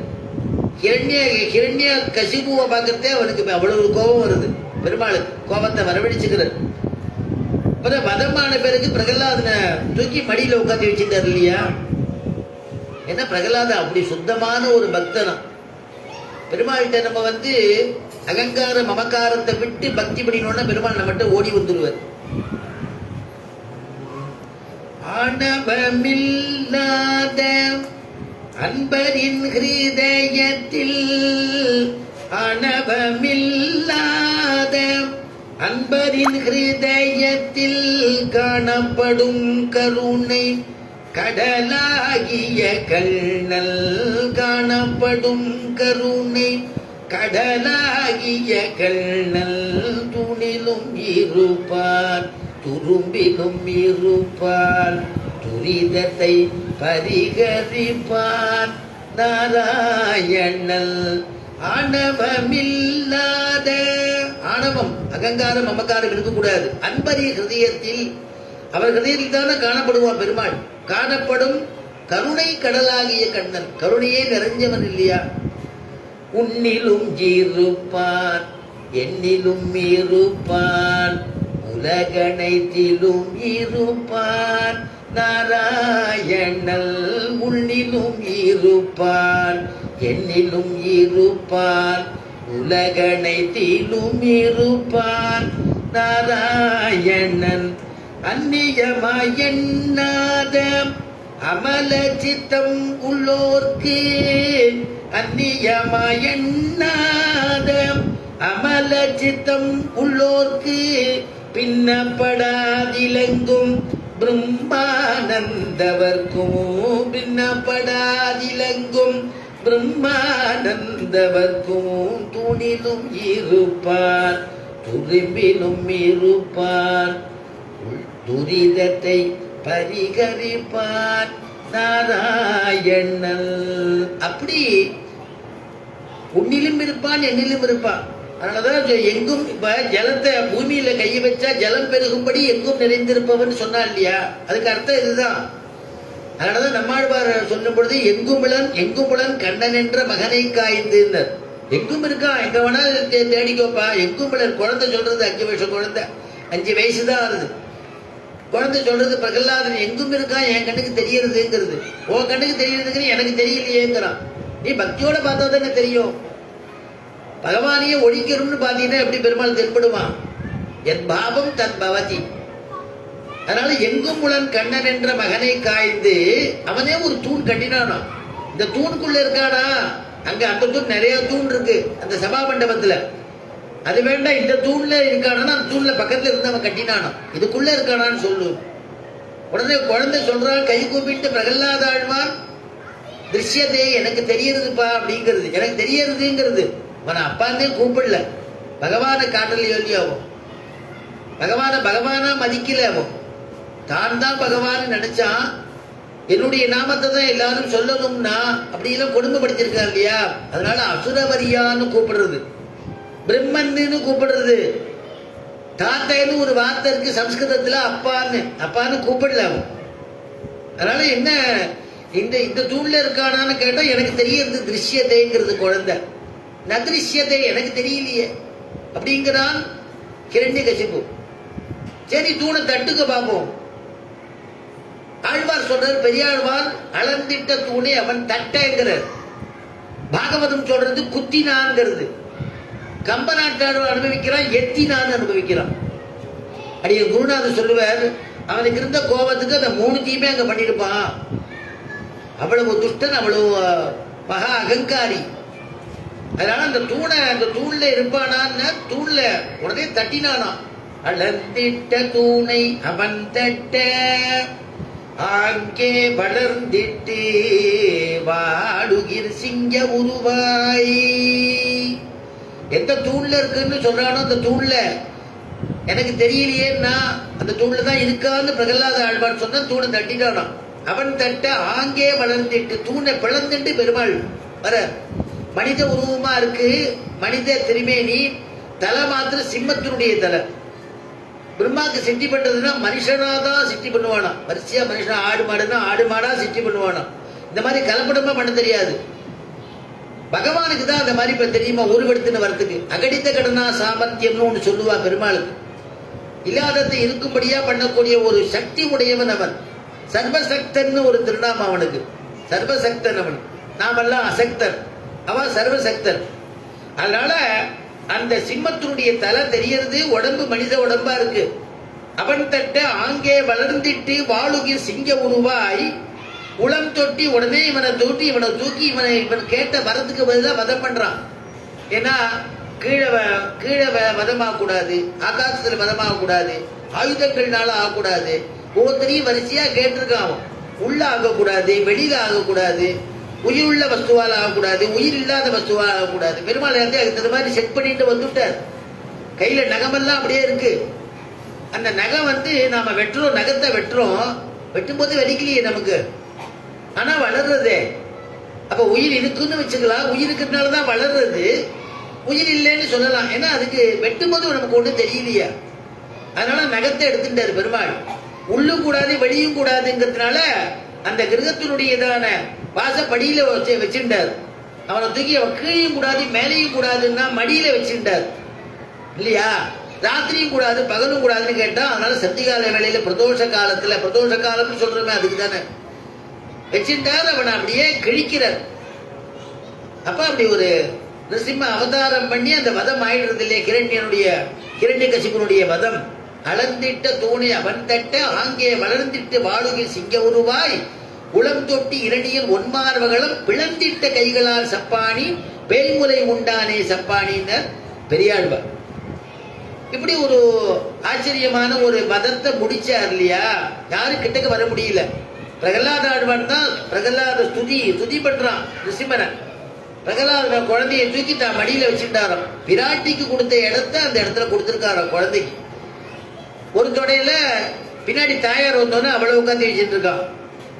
ஹிரண்ய கசிபுவை பார்க்கறதே அவனுக்கு அவ்வளவு கோபம் வருது. பெருமாளுக்கு கோபத்தை வரவழைச்சுக்கிறார். அப்புறம் வதமான பிறகு பிரகலாதனை தூக்கி மடியில உட்காந்து வச்சுட்டார் இல்லையா? ஏன்னா பிரகலாதன் அப்படி சுத்தமான ஒரு பக்தனா. பெருமாள்கிட்ட நம்ம அகங்கார மமக்காரத்தை விட்டு பக்தி பண்ணினோம்னா பெருமாள் நம்மகிட்ட ஓடி வந்துடுவார். ஆணவமில்லாத அன்பரின் ஹிருதயத்தில், ஆணவமில்லாத அன்பரின் ஹிருதயத்தில் காணப்படும் கருணை கடலாகிய கண்ணல், காணப்படும் கருணை கடலாகிய கண்ணல். துணிலும் இருப்பார் துரும்பிலும் இருப்பார், துரிதத்தை பரிகரிப்பார் நாராயணல். ஆணவமில்லாத, ஆணவம் அகங்காரம் மமக்காரம் இருக்கக்கூடாது. அன்பரி ஹிருதயத்தில், அவர் ஹிருதயத்தில் தானே காணப்படுவான் பெருமாள். காணப்படும் கருணை கடலாகிய கண்ணன், கருணையே நிறைஞ்சவன் இல்லையா? உன்னிலும் இருப்பான் என்னிலும் இருப்பான், உலகனைத்திலும் இருப்பான் நாராயணல். உன்னிலும் இருப்பான் என்னிலும் இருப்பான், உலகனைத்திலும் இருப்பான் நாராயணன். அந்நியமாய் எண்ணாத அமல சித்தம் உள்ளோர்க்கு, அந்நியமாய் எண்ணாத அமல சித்தம் உள்ளோர்க்கு, பின்னப்படாதிலங்கும் பிரம்மானந்தவர்க்கும், பின்னப்படாதிலங்கும் பிரம்மானந்தவர்க்கும். துணிலும் இருப்பார் துரும்பிலும் இருப்பார், துரிதத்தை பரிகரிப்பார் நாராயணல். அப்படி உன்னிலும் இருப்பான் என்னிலும் இருப்பான். அதனாலதான் எங்கும் இப்ப ஜலத்தை பூமியில கையை வச்சா ஜலம் பெருகும்படி எங்கும் நிறைந்திருப்பவன் சொன்னா இல்லையா, அதுக்கு அர்த்தம் இதுதான். அதனாலதான் நம்மாழ்வார் சொல்லும் பொழுது எங்கும் புலன் கண்ணன் என்ற மகனை காய்ந்து, எங்கும் இருக்கான், எங்க வேணா தேடிக்கோப்பா. எங்கும் புலன் குழந்தை சொல்றது 5 வயசு குழந்தை, 5 வயசுதான் ஆகுது. குழந்தை சொல்றது பிரகலாதன் எங்கும் இருக்கான், என் கண்ணுக்கு தெரியறதுங்கிறது. உன் கண்ணுக்கு தெரியறதுங்கிறது எனக்கு தெரியலையேங்கிறான். நீ பக்தியோட பார்த்தா தானே தெரியும். பகவானையே ஒழிக்கணும்னு பாத்தீங்கன்னா எப்படி பெருமாள் தென்படுவான்? என் பாவம் தன் பவதி. அதனால எங்கும் புலன் கண்ணன் என்ற மகனை காய்ந்து அவனே ஒரு தூண் கட்டினானா. இந்த தூணுக்குள்ள இருக்கானா, அங்க அந்த தூண் நிறைய தூண் இருக்கு அந்த சபா மண்டபத்துல. அது வேண்டாம், இந்த தூண்ல இருக்கானா, அந்த தூண்ல பக்கத்துல இருந்து அவன் கட்டினானா, இதுக்குள்ள இருக்கானான்னு சொல்லு. உடனே குழந்தை சொல்றான், கை கூப்பிட்டு பிரகலாத ஆழ்வான் திருஷ்யதே, எனக்கு தெரியறதுப்பா அப்படிங்கிறது, எனக்கு தெரியறதுங்கிறது. அவன் அப்பான்னே கூப்பிடல, பகவானை காட்டலையோ இல்லையோ, பகவானா மதிக்கல. அவன் தான் தான் பகவான் நினைச்சான். என்னுடைய நாமத்தை தான் எல்லாரும் சொல்லணும்னா அப்படி எல்லாம் கொடுமைப்படுத்திருக்காரு இல்லையா. அதனால அசுரவரியான்னு கூப்பிடுறது, பிரம்மன்னு கூப்பிடுறது, தாத்தன்னு ஒரு வார்த்தை இருக்கு சம்ஸ்கிருதத்துல, அப்பான்னு கூப்பிடல அவன். அதனால என்ன, இந்த தூண்ல இருக்கானான்னு கேட்டா எனக்கு தெரியறது திருஷ்யத்தைங்கிறது குழந்தை. நதிருஷ்யத்தை எனக்கு தெரியலையே அப்படிங்கிறான் கிரண்யகசிபு. சரி தூணை தட்டுக்க பார்ப்போம். ஆழ்வார் சொல்றார், பெரியாழ்வார் அளந்திட்ட தூணை அவன் தட்டங்கிறார். பாகவதம் சொல்றது குத்தினான்ங்கிறது. கம்பநாட்டாளர் அனுபவிக்கிறான், எத்தினான்னு அனுபவிக்கிறான். அடிய குருநாதர் சொல்லுவார், அவனுக்கு இருந்த கோபத்துக்கு அந்த 3 அங்க பண்ணிருப்பான். அவ்வளவு துஷ்டன், அவ்வளவு மகா அகங்காரி. அதனால அந்த தூண்ல இருப்பானான்னு தூண்ல உடனே தட்டினானா. அளந்திட்ட தூணை அவன் தட்ட ஆங்கே வளர்ந்திட்டு வாடுகிர் சிங்க உருவாய். எந்த தூண்ல இருக்குன்னு சொல்றானோ அந்த தூண்ல எனக்கு தெரியலையேன்னா அந்த தூண்ல தான் இருக்கான்னு பிரகலாத ஆழ்வார் சொன்ன தூணை தட்டினானா. அவன் தட்ட ஆங்கே வளர்ந்திட்டு, தூணை பிளந்துட்டு பெருமாள் வர. மனித உருவமா இருக்கு, மனித திருமேனி, தலை மாத்திர சிம்மத்தினுடைய தலை. பிரம்மாக்கு சிட்டி பண்றதுன்னா மனுஷனாதான் சிட்டி பண்ணுவானா. வரிசையா மனுஷன் ஆடு மாடுனா ஆடு மாடா சிட்டி பண்ணுவானா. இந்த மாதிரி கலப்படமா பண்ண தெரியாது. பகவானுக்கு தான் அந்த மாதிரி இப்ப தெரியுமா உருவெடுத்துன்னு வரத்துக்கு. அகடித்த கடனா சாமர்த்தியம்னு ஒண்ணு சொல்லுவா பெருமாளுக்கு. இல்லாததை இருக்கும்படியா பண்ணக்கூடிய ஒரு சக்தி உடையவன் அவன். சர்வசக்தன் ஒரு திருநாமம் அவனுக்கு. சர்வசக்தன் அவன். நாமெல்லாம் அசக்தர், அவன் சர்வசக்தர். அதனால அந்த சிம்மத்தினுடைய தலை தெரியறது, உடம்பு மனித உடம்பா இருக்கு. அவன் தட்ட ஆங்கே வளர்ந்திட்டு வாழுகிர் சிங்க உருவாய் உளம் தொட்டி. உடனே இவனை தூக்கி இவன் கேட்ட வரத்துக்கு பதிலாக வதம் பண்றான். ஏன்னா கீழே வதமாக கூடாது, ஆகாசத்துல வதமாக கூடாது, ஆயுதங்கள்னால ஆகக்கூடாது. ஒவ்வொருத்தரையும் வரிசையா கேட்டிருக்கான். உள்ள ஆகக்கூடாது, வெளியில ஆகக்கூடாது, உயிர் உள்ள வஸ்துவால் ஆகக்கூடாது, உயிர் இல்லாத வஸ்துவால் ஆகக்கூடாது. பெருமாள் அதுக்கு மாதிரி செட் பண்ணிட்டு வந்துட்டார். கையில நகமெல்லாம் அப்படியே இருக்கு. அந்த நகம் நாம வெட்டுறோம், நகத்தை வெட்டுறோம், வெட்டும்போது வலிக்கலையே நமக்கு, ஆனா வளர்றதே. அப்ப உயிர் இருக்குன்னு வச்சுக்கலாம், உயிர் இருக்கிறதுனாலதான் வளர்றது, உயிர் இல்லைன்னு சொல்லலாம். ஏன்னா அதுக்கு வெட்டும்போது நமக்கு ஒண்ணு தெரியலையா. அதனால நகத்தை எடுத்துட்டாரு பெருமாள். உள்ளும் கூடாது வெளியும் கூடாதுங்கிறதுனால அந்த கிரகத்தினுடையதான வாசப்படியில வச்சுட்டார். அவனை தூக்கி அவன் கீழையும் கூடாது மேலையும் கூடாதுன்னா மடியில வச்சுட்டார் இல்லையா. ராத்திரியும் கூடாது பகலும் கூடாதுன்னு கேட்டா, அதனால சத்திகால வேளையில பிரதோஷ காலம்னு சொல்றோமே அதுக்கு தானே வச்சுட்டார். அவனை அப்படியே கிழிக்கிறார். அப்ப அப்படி ஒரு நிருசிம்ம அவதாரம் பண்ணி அந்த வதம் ஆயிடுறது இல்லையா, கிரண்யகசிபனுடைய வதம். அளந்திட்ட தூணை அவன் தட்ட ஆங்கே வளர்ந்திட்டு வாழுகில் சிங்க உருவாய் உளம் தொட்டி இரணியின் ஒன்மார்வகளும் பிளந்திட்ட கைகளால் சப்பாணி பேய்முலை உண்டானே சப்பானின்னர் பெரியாழ்வார். இப்படி ஒரு ஆச்சரியமான ஒரு மதத்தை முடிச்சார் இல்லையா. யாரு கிட்டக்க வர முடியல. பிரகலாத ஆழ்வான் தான் பிரகலாத துதி பண்றான் நிருசிம்மனை. பிரகலாத குழந்தைய தூக்கி தான் மடியில வச்சுட்டாராம். பிராட்டிக்கு கொடுத்த இடத்த அந்த இடத்துல கொடுத்திருக்காராம் குழந்தைக்கு. ஒரு தொடையில பின்னாடி தாயார் வந்தோன்னு அவளை உட்காந்து வச்சுட்டு இருக்கான்.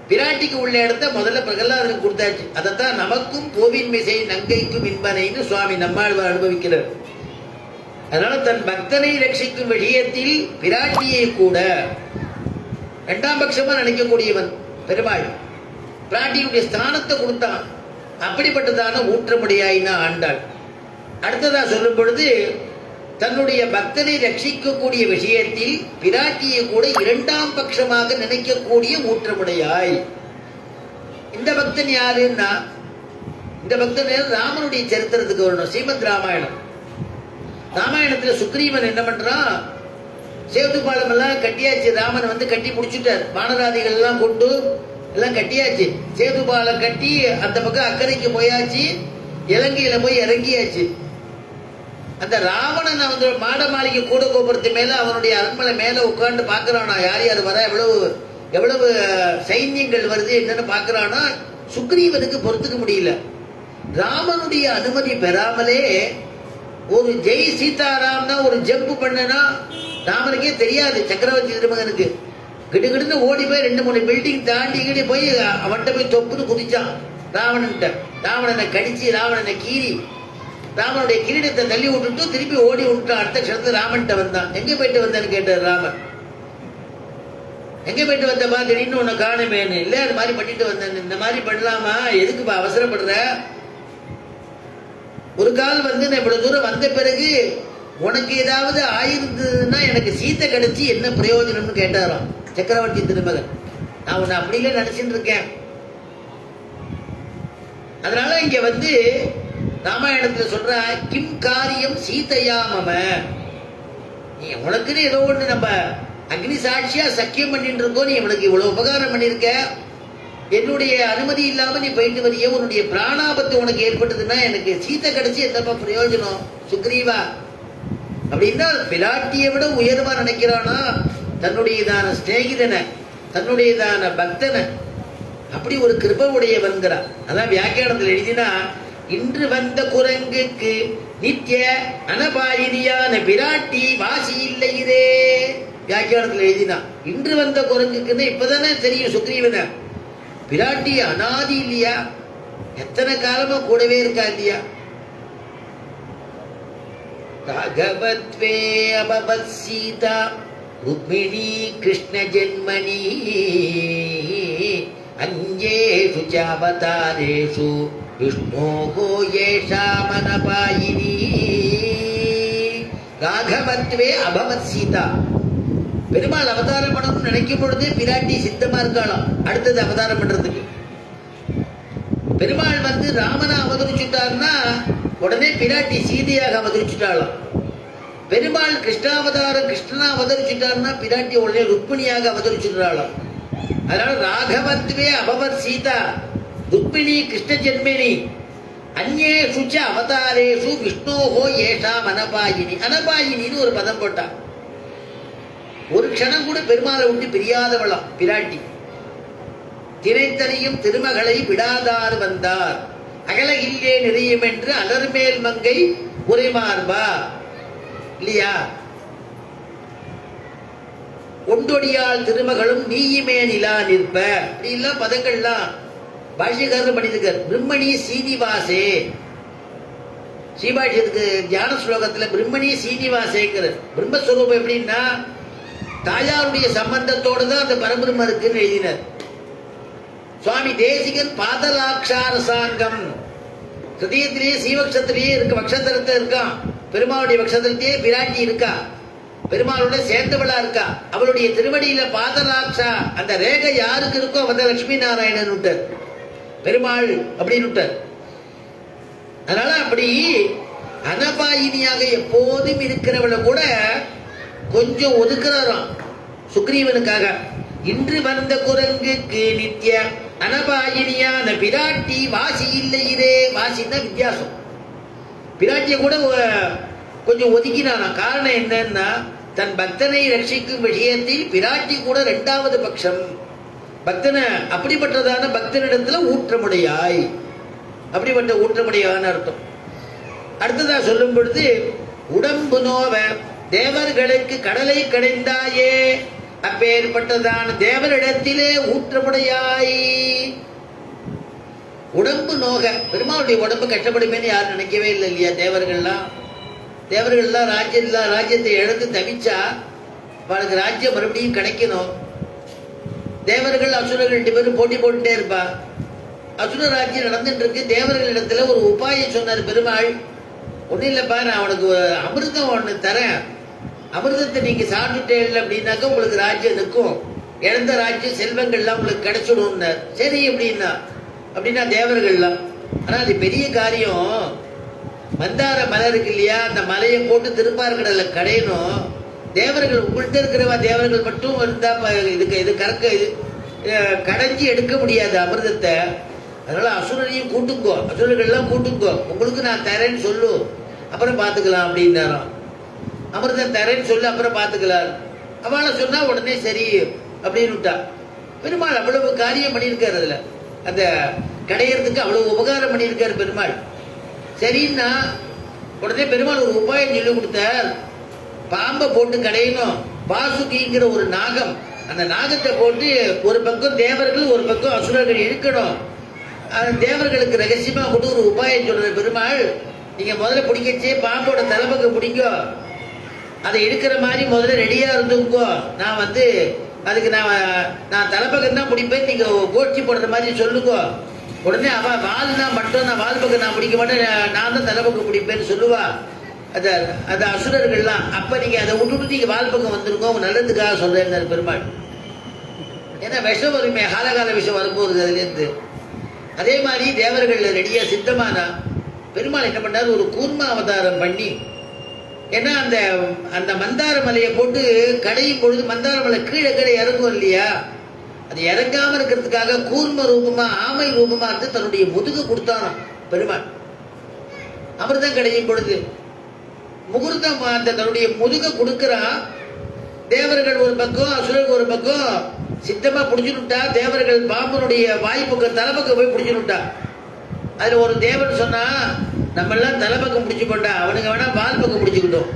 பிராட்டிக்கு உள்ள இடத்த முதல்ல பிரகலாதனுக்கு கொடுத்தாச்சு. அதைத்தான் நமக்கும் போவின் மிசை நங்கைக்கும் இன்பனைன்னு சுவாமி நம்மாழ்வார் அனுபவிக்கிறார். அதனால தன் பக்தனை ரட்சிக்கும் விஷயத்தில் பிராட்டியை கூட இரண்டாம் பட்சமா நினைக்கக்கூடியவன் பெருமாள். பிராட்டியுடைய ஸ்தானத்தை கொடுத்தான். அப்படிப்பட்டதான ஊற்றமுடையாயினா ஆண்டாள். அடுத்ததா சொல்லும் பொழுது தன்னுடைய பக்தனை ரட்சிக்கக்கூடிய விஷயத்தில் பிராட்டியை கூட இரண்டாம் பட்சமாக நினைக்கக்கூடிய ஊற்றமுடையாய். இந்த பக்தன் யாருன்னா, இந்த பக்தன் ராமனுடைய சரித்திரத்துக்கு வரணும். ஸ்ரீமத் ராமாயணம். ராமாயணத்துல சுக்ரீவன் என்ன பண்றான், சேது பாலம் எல்லாம் கட்டியாச்சு. ராமன் வந்து கட்டி முடிச்சுட்டார். வானராதிகள் எல்லாம் கொண்டு எல்லாம் கட்டியாச்சு. சேது பாலம் கட்டி அந்த பக்கம் அக்கறைக்கு போயாச்சு. இலங்கையில போய் இறங்கியாச்சு. அந்த ராவணன் வந்து மாட மாளிகை கூட கோபுரத்து மேல அவனுடைய அரண்மனை மேல உட்கார்ந்து பாக்குறானா, யார் யார் வர, எவ்வளவு எவ்வளவு சைன்யங்கள் வருது என்னன்னு பாக்குறானா. சுக்ரீவனுக்கு பொறுத்துக்க முடியல. ராமனுடைய அனுமதி பெறாமலே ஒரு ஜெய் சீதாராம்னா ஒரு ஜம்ப் பண்ணனா ராமனுக்கே தெரியாது. சக்கரவர்த்தி திருமகனுக்கு கிடுகிடுன்னு ஓடி போய் 2-3 பில்டிங் தாண்டி போய் அவன்கிட்ட போய் தொப்புன்னு குதிச்சான் ராவணன்ட்ட. ராவணனை கடிச்சு ராவணனை கீறி ராமனுடைய கிரீடத்தை தள்ளி விட்டுட்டு திருப்பி ஓடி விட்டுட்டான். அடுத்த க்ஷணத்துல ராமன்ட்ட வந்தான். எங்க போயிட்டு வந்தான்னு கேட்டார் ராமன். எங்க போயிட்டு வந்தப்பா, திடீர்னு உன்னை காணுமேனு. இல்ல அது மாதிரி பண்ணிட்டு வந்தேன். இந்த மாதிரி பண்ணலாமா, எதுக்குப்பா அவசரப்படுற? ஒரு கால் வந்து நான் இவ்வளவு தூரம் வந்த பிறகு உனக்கு ஏதாவது ஆயிருந்ததுன்னா எனக்கு சீத்தை கிடைச்சி என்ன பிரயோஜனம்னு கேட்டாராம் சக்கரவர்த்தி திருமகன். நான் உன்னை அப்படியே நினைச்சுட்டு இருக்கேன். அதனால இங்க வந்து ராமாயணத்துல சொல்ற கிம் காரியம் சீதையாமம, நீ உனக்குன்னு ஏதோ ஒண்ணு நம்ம அக்னி சாட்சியா சக்கியம் பண்ணிட்டு இருக்கோம். நீ உனக்கு இவ்வளவு உபகாரம் பண்ணிருக்க, என்னுடைய அனுமதி இல்லாம நீ போயிட்டு வரிய, உன்னுடைய பிராணாபத்து உனக்கு ஏற்பட்டதுன்னா எனக்கு சீத்தை கிடைச்சி என்னப்பா பிரயோஜனம் சுக்ரீவா அப்படின்னா. பிராட்டியை விட உயர்வா நினைக்கிறானா தன்னுடையதான ஸ்நேகிதனை, தன்னுடையதான பக்தனை. அப்படி ஒரு கிருப உடையவன்கிறார். அதான் வியாக்கியானத்தில் எழுதினா, இன்று வந்த குரங்குக்கு நித்திய அனபாயினியான பிராட்டி வாசி இல்லையிரே. வியாக்கியானத்தில் எழுதினா இன்று வந்த குரங்குக்குன்னு இப்பதானே தெரியும் சுக்ரீவனை. பிராட்டி அனாதி இல்லையா, எத்தனை காலமா கூடவே இருக்கா இல்லையா. ராகவத்வே அபவத் சீதா ருக்மிணி கிருஷ்ண ஜென்மனி அஞ்சேஷு சாவதாரேஷு விஷ்ணோகோ ஏஷா மனபாயினி. ராகவத்வே அபவத் சீதா. பெருமாள் அவதாரம் பண்ணணும்னு நினைக்கும் பொழுது பிராட்டி சித்தமா இருக்காளாம் அடுத்தது அவதாரம் பண்றதுக்கு. பெருமாள் வந்து ராமனை அவதரிச்சுட்டார்னா உடனே பிராட்டி சீதையாக அவதரிச்சுட்டாளாம். பெருமாள் கிருஷ்ணா அவதரிச்சுட்டார்னா பிராட்டி உடனே ருக்மிணியாக அவதரிச்சுட்டாளாம். அதனால ராகவத்வே அபவத் சீதா ருக்மிணி கிருஷ்ண ஜென்மினி அந்நேஷு ச அவதாரேஷு விஷ்ணோஹோ ஏஷா அனபாயினி. அனபாயினின்னு ஒரு பதம் போட்டா. ஒரு க்ஷணம் கூட பெருமாளை விட்டு பிரியாதவளாம் பிராட்டி. திரைத்தனையும் திருமகளை விடாதார் வந்தார் அகல இல்லே நிறையும் என்று அலர்மேல் மங்கை உரைமார்பா இல்லையா. ஒன்றொடியால் திருமகளும் நீயுமே நிலா நிற்ப, இப்படி எல்லாம் பதங்கள்லாம் பாஷ்யக்காரர் பண்ணியிருக்கார். பிரம்மணி சீனிவாசே, ஸ்ரீபாஷ்யத்துக்கு தியான ஸ்லோகத்துல பிரம்மணி சீனிவாசேங்கிறார். பிரம்மஸ்வரூபம் எப்படின்னா தாயாருடைய சம்பந்தத்தோடு தான் அந்த பரபிரம்ம இருக்குன்னு எழுதினார் சுவாமி தேசிகன். பாதலாட்சாரசாங்கம் ஹிருதயத்திலேயே சீவக்ஷத்திலேயே இருக்கு, வக்ஷத்திரத்தை இருக்கான். பெருமாளுடைய வக்ஷத்திலேயே பிராட்டி இருக்கா, பெருமாளோட சேர்ந்தவளா இருக்கா. அவளுடைய திருவடியில பாதலாட்சா அந்த ரேகை யாருக்கு இருக்கோ அவன் லட்சுமி நாராயணன் விட்டார், பெருமாள் அப்படின்னு விட்டார். அதனால அப்படி அனபாயினியாக எப்போதும் இருக்கிறவளை கூட கொஞ்சம் ஒதுக்குறாராம் சுக்ரீவனுக்காக. இன்று வந்த குரங்குக்கு நித்திய அனபாயினியான பிராட்டி வாசி இல்லையிரே. வாசின்னா வித்தியாசம். பிராட்டிய கூட கொஞ்சம் ஒதுக்கினானா. காரணம் என்னன்னா தன் பக்தனை ரட்சிக்கும் விஷயத்தில் பிராட்டி கூட இரண்டாவது பட்சம். பக்தனை அப்படிப்பட்டதான பக்தனிடத்துல ஊற்றமுடையாய், அப்படிப்பட்ட ஊற்றமுடையான அர்த்தம். அடுத்ததா சொல்லும் பொழுது உடம்பு நோவ தேவர்களுக்கு கடலை கடைந்தாயே அப்பேற்பட்டதான தேவரிடத்திலே ஊற்றப்படையாய் உடம்பு நோக. பெருமாளுடைய உடம்பு கஷ்டப்படுமேன்னு யாரும் நினைக்கவே இல்லை இல்லையா? தேவர்கள்லாம் ராஜ்யத்தை இழந்து தவிச்சா அவளுக்கு ராஜ்யம் மறுபடியும் கிடைக்கணும். தேவர்கள் அசுரர்கள் 2 பேரும் போட்டி போட்டுட்டே இருப்பா. அசுர ராஜ்யம் நடந்துட்டு இருக்கு. தேவர்களிடத்துல ஒரு உபாயம் சொன்னார் பெருமாள். ஒன்றும் இல்லைப்பா, நான் உனக்கு அமிர்தம் ஒன்று தரேன். அமிர்தத்தை நீங்க சாப்பிட்டுட்டே அப்படின்னாக்கா உங்களுக்கு ராஜ்யம் நிற்கும். இழந்த ராஜ்யம் செல்வங்கள்லாம் உங்களுக்கு கிடைச்சிடும். சரி அப்படின்னா தேவர்கள்லாம். ஆனா அது பெரிய காரியம். மந்தார மலை இருக்கு இல்லையா, அந்த மலையை போட்டு திருப்பார்கடல கடையணும். தேவர்கள் உங்கள்கிட்ட இருக்கிறவா தேவர்கள் மட்டும் இருந்தா இது கடைஞ்சி எடுக்க முடியாது அமிர்தத்தை. அதனால அசுரனையும் கூட்டுங்கோ, அசுரர்கள்லாம் கூட்டுங்கோ, உங்களுக்கு நான் தரேன்னு சொல்லு, அப்புறம் பார்த்துக்கலாம் அப்படின்னாராம். அமிர்தம் தரேன்னு சொல்லு, அப்புறம் பார்த்துக்கலாம். அவளை சொன்னா உடனே சரி அப்படின்னு விட்டா. பெருமாள் அவ்வளவு காரியம் பண்ணியிருக்காரு. அதுல அந்த கடையிறதுக்கு அவ்வளவு உபகாரம் பண்ணியிருக்காரு பெருமாள். சரின்னா உடனே பெருமாள் ஒரு உபாயம் சொல்லி கொடுத்தார். பாம்பை போட்டு கடையணும். வாசுகிங்கிற ஒரு நாகம், அந்த நாகத்தை போட்டு ஒரு பக்கம் தேவர்கள் ஒரு பக்கம் அசுரர்கள் இழுக்கணும். தேவர்களுக்கு ரகசியமா கொண்டு ஒரு உபாயம் சொல்ற பெருமாள். நீங்க முதல்ல பிடிக்கச்சே பாம்போட தலைப்பக்கம் பிடிக்கோ, அதை எடுக்கிற மாதிரி முதல்ல ரெடியா இருந்துக்கோ. நான் அதுக்கு நான் தலைப்பக்கம் தான் பிடிப்பேன், நீங்க கோட்சி போடுற மாதிரி சொல்லுங்க. உடனே அவ வால்னா மட்டும் நான் வால் பக்கம் நான் பிடிக்க மாட்டேன், நான் தான் தலைப்பக்கம் பிடிப்பேன்னு சொல்லுவா. அது அசுரர்கள்லாம். அப்ப நீங்க அதை விட்டுட்டு நீங்க வால் பக்கம் வந்துருங்க, உங்க நல்லதுக்காக சொல்றேன் பெருமாள். ஏன்னா விஷம் வருமே, காலகால விஷம் வரும்போது அதுல இருந்து. அதே மாதிரி தேவர்கள் ரெடியா சித்தமானா பெருமாள் என்ன பண்ணார், ஒரு கூர்ம அவதாரம் பண்ணி. ஏன்னா அந்த மந்தார மலையை போட்டு கடையும் பொழுது மந்தார மலை கீழே இறங்கும் இல்லையா, அது இறங்காம இருக்கிறதுக்காக கூர்ம ரூபமா ஆமை ரூபமா இருந்து தன்னுடைய முதுகு கொடுத்தானாம் பெருமாள். அமிர்தம் கடையும் பொழுது முகூர்த்தம் அந்த தன்னுடைய முதுக கொடுக்கிறான். தேவர்கள் ஒரு பக்கம் அசுரர்கள் ஒரு பக்கம் சித்தமா பிடிச்சுட்டா. தேவர்கள் பாம்பனுடைய வாய்ப்புக்கு தலைப்பக்கம் போய் பிடிச்சுட்டா. அதுல ஒரு தேவன் சொன்னா, நம்ம எல்லாம் தலைப்பக்கம் பிடிச்சு கொண்டா, அவனுங்க வேணா வால் பக்கம் பிடிச்சுக்கிட்டோம்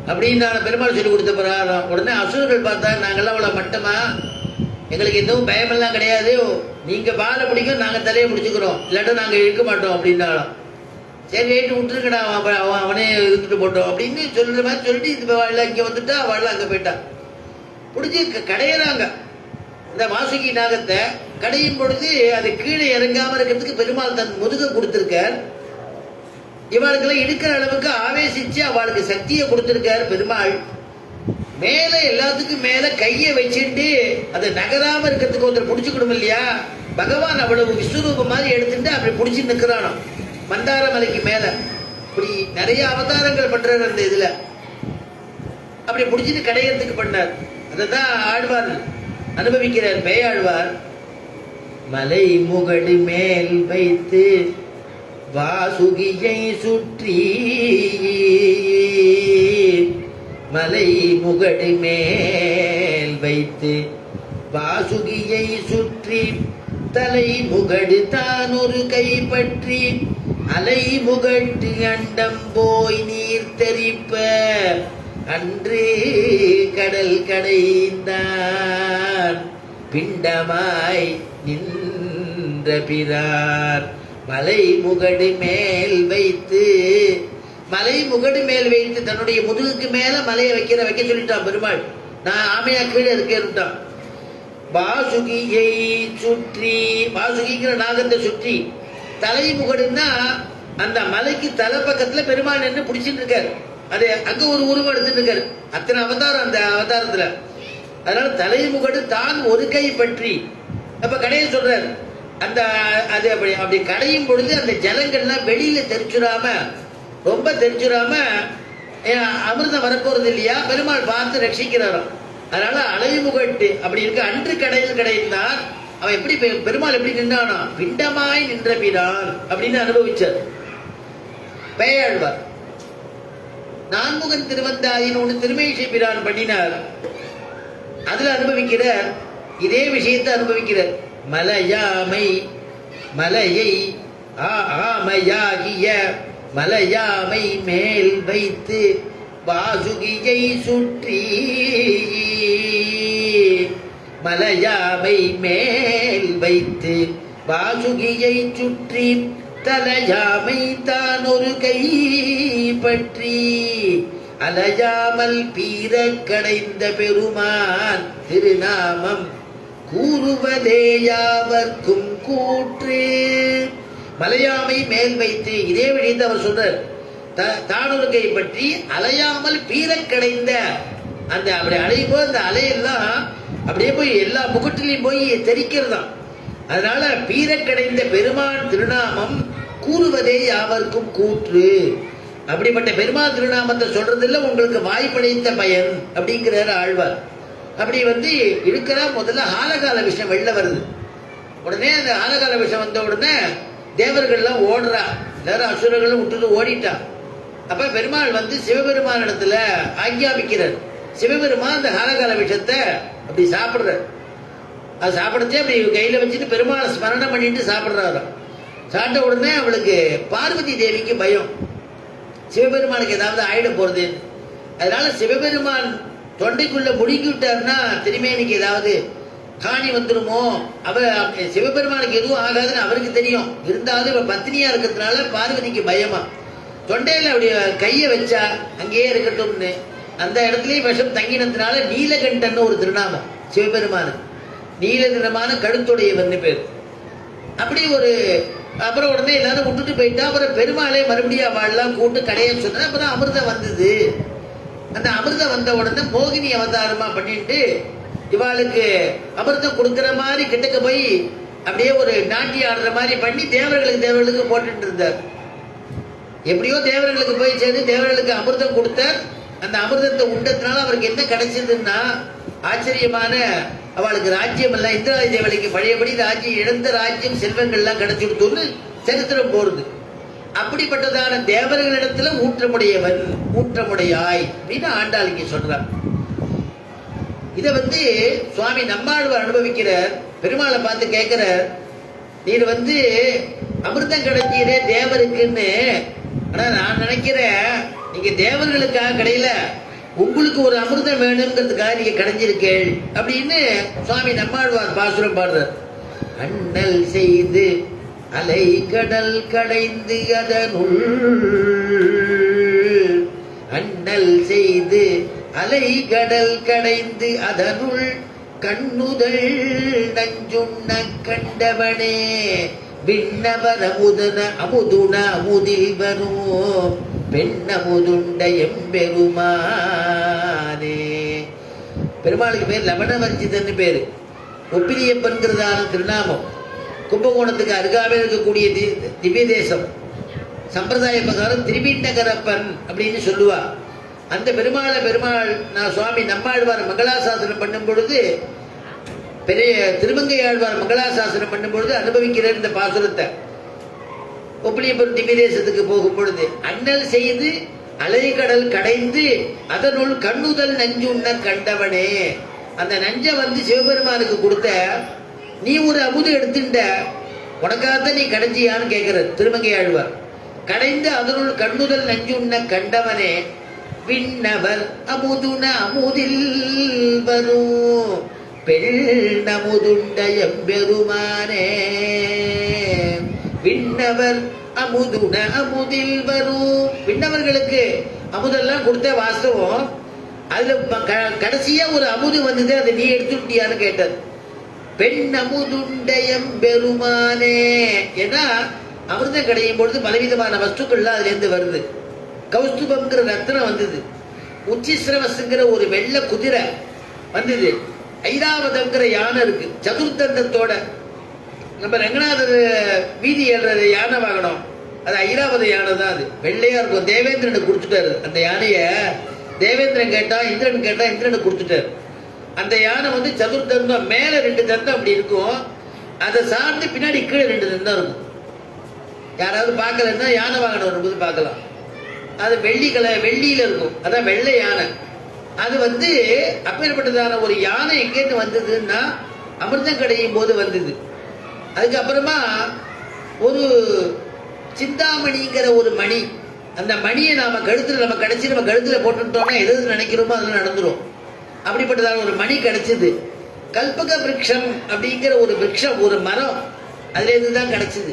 அப்படின்னு பெருமாள் சொல்லி கொடுத்த பிரகாரம். உடனே அசுரர்கள் பார்த்தா, நாங்கெல்லாம் அவ்வளவு மட்டமா, எங்களுக்கு எதுவும் பயமெல்லாம் கிடையாது, நீங்க வாழை பிடிக்கும், நாங்க தலையை பிடிச்சுக்கிறோம், இல்லாட்டும் நாங்க இருக்க மாட்டோம் அப்படின்னாலும். சரி ரைட்டு விட்டுருக்கடா, அவனே இருந்துட்டு போட்டோம் அப்படின்னு சொல்ற மாதிரி சொல்லிட்டு இது வாழ இங்க வந்துட்டா, வாழ அங்க போயிட்டா. பிடிச்சி கடையிறாங்க இந்த வாசுகி நாகத்தை. கடையும் பொழுது அது கீழே இறங்காம இருக்கிறதுக்கு பெருமாள் தன் முதுக கொடுத்திருக்கார். இவளுக்கெல்லாம் இருக்கிற அளவுக்கு ஆவேசிச்சு அவளுக்கு சக்தியை கொடுத்திருக்காரு பெருமாள். மேல எல்லாத்துக்கும் மேல கையை வச்சுட்டு அது நகராம இருக்கிறதுக்கு ஒருத்தர் பிடிச்சுக்கணும் இல்லையா. பகவான் அவ்வளவு விஸ்வரூபம் மாதிரி எடுத்துட்டு அப்படி பிடிச்சி நிற்கிறானோ மந்தார மலைக்கு மேல. இப்படி நிறைய அவதாரங்கள் பண்றாரு அந்த இதுல. அப்படி பிடிச்சிட்டு கடையறதுக்கு பண்ணார். அததான் ஆழ்வார் அனுபவிக்கிறார். பேயாழ்வார் மலை முகடு மேல் வைத்து வாசுகியை சுற்றி, மலை முகடு மேல் வைத்து வாசுகியை சுற்றி, தலை முகடு தான் ஒரு கைப்பற்றி, அலை முகட்டு அண்டம் போய் நீர் தெரிப்ப, அன்று கடல் கடைந்தான் பிண்டமாய் நின்ற பிரார். மலை முகடு மேல் வைத்து, மலை முகடு மேல் வைத்து தன்னுடைய முதுகுக்கு மேல மலையை வைக்க சொல்லிட்டான் பெருமாள். நான் ஆமையா கீழே இருக்கேன்ட்டான். வாசுகியை சுற்றி, வாசுகிங்கிற நாகத்தை சுற்றி, தலை முகடுன்னா அந்த மலைக்கு தலை பக்கத்துல பெருமாள் நின்று பிடிச்சிட்டு இருக்காரு. அது அங்க ஒரு உருவம் எடுத்துட்டு இருக்காரு. அத்தனை அவதாரம் அந்த அவதாரத்துல. அதனால தலை முகடு தான் ஒரு கை பற்றி. அப்ப கடையை சொல்றாரு, அந்த அது அப்படி கடையும் பொழுது அந்த ஜலங்கள்லாம் வெளியில தெரிச்சுடாம, ரொம்ப தெரிச்சுடாம அமிர்தம் வரப்போறது இல்லையா, பெருமாள் பார்த்து ரட்சிக்கிறாராம். அதனால அலைமுகட்டு அப்படி இருக்கு. அன்று கடையில் கடைந்தான். அவன் எப்படி பெருமாள் எப்படி நின்றானா, பிண்டமாய் நின்ற பிரான் அப்படின்னு அனுபவிச்சார் பேயாழ்வார். நான்முகன் திருவந்தாயின் ஒன்று திருமேஷி பிரான் பண்ணினார். அதுல அனுபவிக்கிறார். இதே விஷயத்தை அனுபவிக்கிறார். மலையாமை, மலையை ஆமையாகிய மலையாமை மேல் வைத்து வாசுகியை சுற்றி, மலையாமை மேல் வைத்து வாசுகியை சுற்றி தலையாமை தான் ஒரு கை பற்றி அலையாமல் பீர கடைந்த பெருமான் திருநாமம் கூறுவதே யாவர்க்கும் கூற்று. மலையாமை மேல் வைத்து இதே வழிந்து அவர் சொல்றார். தானொரு கை பற்றி அலையாமல் பீர கடைந்த அந்த அப்படி அலையும் போது அந்த அலையெல்லாம் அப்படியே போய் எல்லா முகட்டிலையும் போய் தெரிக்கிறதாம். அதனால பீரக்கடைந்த பெருமான் திருநாமம் கூறுவதே யாவர்க்கும் கூற்று. அப்படிப்பட்ட பெருமான் திருநாமத்தை சொல்றதுல உங்களுக்கு வாய்ப்படைத்த பயன் அப்படிங்கிறார் ஆழ்வார். அப்படி இருக்கிறா. முதல்ல ஆலகால விஷயம் வெளில வருது. உடனே அந்த ஆலகால விஷயம் வந்த உடனே தேவர்கள்லாம் ஓடுறா. எல்லாரும் அசுரர்களும் விட்டுட்டு ஓடிட்டா. அப்ப பெருமாள் சிவபெருமான் இடத்துல ஆக்ஞாபிக்கிறார். சிவபெருமான் அந்த ஆலகால விஷயத்தை அப்படி சாப்பிடுறார். அது சாப்பிடச்சே அப்படி கையில வச்சுட்டு பெருமாளை ஸ்மரணம் பண்ணிட்டு சாப்பிடுறாரு. சாப்பிட்ட உடனே அவளுக்கு பார்வதி தேவிக்கு பயம், சிவபெருமானுக்கு ஏதாவது ஆயிட போறது. அதனால சிவபெருமான் தொண்டைக்குள்ள முழுங்கி விட்டாருன்னா திருமேனிக்கு ஏதாவது காணி வந்துருமோ, சிவபெருமானுக்கு எதுவும் ஆகாதுன்னு அவருக்கு தெரியும். இருந்தாலும் இவ பத்தினியா இருக்கிறதுனால பார்வதிக்கு பயமா. தொண்டையில அப்படி கையை வச்சா அங்கேயே இருக்கட்டும்னு அந்த இடத்துலயும் விஷம் தங்கினதுனால நீலகண்டன் ஒரு திருநாமம் சிவபெருமானு. நீல நிறமான கழுத்துடையவன் பேர். அப்படி அப்புறம் உடனே எல்லாரும் விட்டுட்டு போயிட்டா. அப்புறம் பெருமாளே மறுபடியும் அவள்லாம் கூட்டு கடையை சொன்ன. அப்புறம் அமிர்தம் வந்தது. அந்த அமிர்தம் வந்த உடனே மோகினி அவதாரமா பண்ணிட்டு இவாளுக்கு அமிர்தம் கொடுக்குற மாதிரி கிட்டக்க போய் அப்படியே ஒரு நாட்டி ஆடுற மாதிரி பண்ணி தேவர்களுக்கு போட்டுட்டு இருந்தார். எப்படியோ தேவர்களுக்கு போய் சேர்ந்து தேவர்களுக்கு அமிர்தம் கொடுத்தார். அந்த அமிர்தத்தை உண்டதுனால அவருக்கு என்ன கிடைச்சதுன்னா ஆச்சரியமான அவளுக்கு ராஜ்யம் எல்லாம் இந்திராதி தேவலைக்கு பழையபடி ராஜ்யம் இழந்த ராஜ்யம் செல்வங்கள்லாம் கிடைச்சிடுத்துன்னு சரித்திரம் போறது. அப்படிப்பட்டதான தேவர்களிடத்துல ஊற்றமுடையவன் ஊற்றமுடையாய் அப்படின்னு ஆண்டாள் இங்க சொல்றார். இத சுவாமி நம்மாழ்வார் அனுபவிக்கிறார். பெருமாளை பார்த்து கேட்கிறார், நீர் அமிர்தம் கிடைச்சீரே தேவருக்குன்னு. ஆனா நான் நினைக்கிறேன் நீங்க தேவர்களுக்காக கிடையில, உங்களுக்கு ஒரு அமிர்தம் வேணுங்கிறதுக்காக நீங்க கிடைஞ்சிருக்கேள் அப்படின்னு சுவாமி நம்மாழ்வார் பாசுரம் பாடுறார். அண்ணல் செய்து அலை கடல் கடைந்து அதனுள், அண்ணல் செய்து அலை கடல் கடைந்து அதனுள் கண்ணுதல் நஞ்சுண்ண கண்டவனே விண்ணவர் அமுதுன அமுதில் வரும் பெண்ணமுதுண்ட எம்பெருமானே. பெருமாளுக்கு பேர் லவணவர்ஜிதன்னு பேரு. ஒப்பிலியப்பன்கிறதான திருநாமம். கும்பகோணத்துக்கு அருகாமையில் இருக்கக்கூடிய திவ்ய தேசம். சம்பிரதாய பிரகாரம் திருவிண்ணகரப்பன் அப்படின்னு சொல்லுவா. அந்த பெருமாள் நான் சுவாமி நம்மாழ்வார் மங்களாசாசனம் பண்ணும் பொழுது, பெரிய திருமங்கையாழ்வார் மங்களாசாசனம் பண்ணும் பொழுது அனுபவிக்கிற இந்த பாசுரத்தை. ஒப்பிலியப்பன் திவ்ய தேசத்துக்கு போகும் பொழுது அண்ணல் செய்து அலைகடல் கடைந்து அதனுள் கண்ணுதல் நஞ்சுண்ண கண்டவனே. அந்த நஞ்சை சிவபெருமானுக்கு கொடுத்த, நீ ஒரு அமுது எடுத்துட்ட, உனக்காகத்தான் நீ கடைஞ்சியான்னு கேட்கிற திருமங்கையாழ்வார். கடைந்து அதனுள் கண்ணுதல் நஞ்சுண்ண கண்டவனே விண்ணவர் அமுதுன அமுதில் வரும் பெண்ணமுதுண்ட எம்பெருமானே. விண்ணவர் அமுதுன அமுதில் வரும். விண்ணவர்களுக்கு அமுதெல்லாம் கொடுத்த வாஸ்தவம். அதுல கடைசியா ஒரு அமுது வந்தது, அதை நீ எடுத்துட்டியான்னு கேட்டது. பெண் அமுதுண்டயம் பெருமானே. ஏன்னா அமிர்தம் கிடையும் பொழுது பலவிதமான வஸ்துக்கள்லாம் அதுல இருந்து வருது. கௌஸ்துபம்ங்கிற ரத்னம் வந்தது. உச்சிஸ்ரவசுங்கிற ஒரு வெள்ளை குதிரை வந்தது. ஐராவதம்ங்கிற யானை இருக்கு சதுர்த்தந்தத்தோட. நம்ம ரங்கநாதர் வீதி ஏறுற யானை வாங்கணும், அது ஐராவத யானை தான். அது வெள்ளையா இருக்கும். தேவேந்திரனுக்கு கொடுத்துட்டாரு அந்த யானைய. தேவேந்திரன் கேட்டா, இந்திரன் கேட்டா, இந்திரனுக்கு கொடுத்துட்டாரு. அந்த யானை சதுர்த்தந்தம், மேல 2 தந்தம் அப்படி இருக்கும். அதை சார்ந்து பின்னாடி கீழே 2 தந்தம் இருக்கும். யாராவது பார்க்கலன்னா யானை வாகனம் வரும்போது பார்க்கலாம். அது வெள்ளியில இருக்கும். அதான் வெள்ளை யானை. அது அப்பேற்பட்டதான ஒரு யானை எங்கேருந்து வந்ததுன்னா அமிர்தம் கிடையும் போது வந்தது. அதுக்கப்புறமா ஒரு சிந்தாமணிங்கிற ஒரு மணி, அந்த மணியை நம்ம கழுத்துல போட்டுட்டோம்னா எது நினைக்கிறோமோ அதெல்லாம் நடந்துரும். அப்படிப்பட்டதான ஒரு மணி கிடைச்சது. கல்பக விருட்சம் அப்படிங்கிற ஒரு விருட்சம், ஒரு மரம், அதுல இருந்து தான் கிடைச்சது.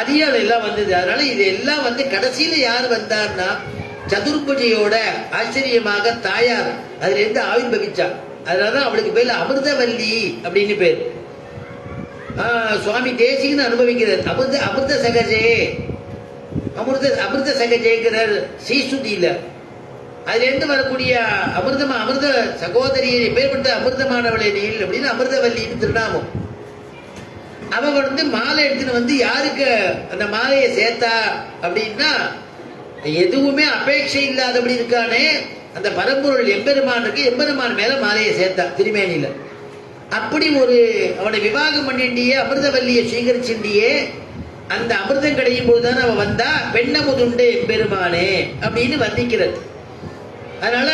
அதிகால எல்லாம் வந்தது. அதனால இது எல்லாம் வந்து கடைசியில யார் வந்தார்னா சதுர்புஜையோட ஆச்சரியமாக தாயார் அதுல இருந்து ஆவிர்பவிச்சா. அதனாலதான் அவளுக்கு பேர்ல அமிர்தவல்லி அப்படின்னு பேர். சுவாமி தேசிகன்னு அனுபவிக்கிறார். அமிர்த சகஜே, அமிர்த சகஜேங்கிறார் ஸ்ரீசுதியில. அதுல இருந்து வரக்கூடிய அமிர்த சகோதரியை பேர்பட்ட அமிர்தமானவளை நீல் அப்படின்னு அமிர்தவல்லின்னு திருநாமம். அவன் வந்து மாலை எடுத்துன்னு வந்து யாருக்கு அந்த மாலையை சேர்த்தா அப்படின்னா, எதுவுமே அபேட்சை இல்லாதபடி இருக்கானே அந்த பரம்பொருள் எம்பெருமான் இருக்கு, எம்பெருமான் மேல மாலையை சேர்த்தா திருமேனியில. அப்படி ஒரு அவனை விவாகம் பண்ணிண்டியே, அமிர்தவல்லியை சுவீகரிச்சுண்டியே, அந்த அமிர்தம் கிடைக்கும் பொழுதுதான் அவன் வந்தா பெண்ணமுதுண்டு எம்பெருமானே அப்படின்னு வர்ணிக்கிறது. அதனால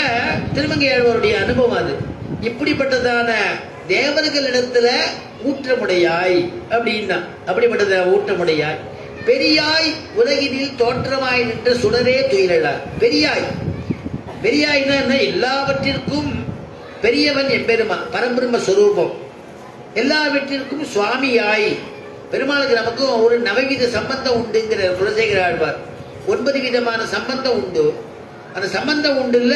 திருமங்கையாழ்வாருடைய அனுபவம் அது. இப்படிப்பட்டதான தேவர்களிடத்துல ஊற்றமுடையாய் அப்படின்னா, அப்படிப்பட்டத ஊற்றமுடையாய் பெரியாய் உலகினில் தோற்றமாய் நின்ற சுடரே துயிலார். பெரியாய்னா என்ன? எல்லாவற்றிற்கும் பெரியவன் எம்பெருமான், பரபிரம்ம ஸ்வரூபம். எல்லாவற்றிற்கும் சுவாமியாய் பெருமாளுக்கு நமக்கும் ஒரு நவவித சம்பந்தம் உண்டுங்கிற குலசேகர ஆழ்வார். 9 விதமான சம்பந்தம் உண்டு. அந்த சம்பந்தம் உண்டுல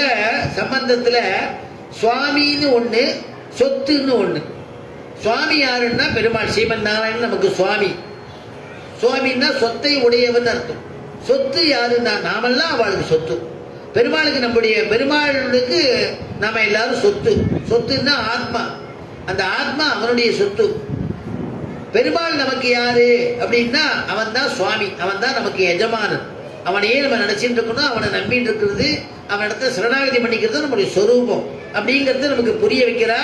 சம்பந்தத்துல சுவாமின்னு ஒண்ணு, சொத்துன்னு ஒண்ணு. சுவாமி யாருன்னா பெருமாள் ஸ்ரீமன் நாராயணன் நமக்கு சுவாமி. சுவாமின்னா சொத்தை உடையவன் அர்த்தம். சொத்து யாருன்னா நாமெல்லாம் அவளுக்கு சொத்து. பெருமாளுக்கு நம்முடைய பெருமாளுக்கு நாம எல்லாரும் சொத்து. சொத்துன்னா ஆத்மா. அந்த ஆத்மா அவனுடைய சொத்து. பெருமாள் நமக்கு யாரு அப்படின்னா அவன் தான் சுவாமி, அவன் தான் நமக்கு எஜமானன். அவனையே நம்ம நினைச்சிட்டு இருக்கணும், அவனை நம்பிட்டு இருக்கிறது, அவன் இடத்துல சரணாகதி பண்ணிக்கிறது நம்முடைய சொரூபம் அப்படிங்கிறது நமக்கு புரிய வைக்கிறா.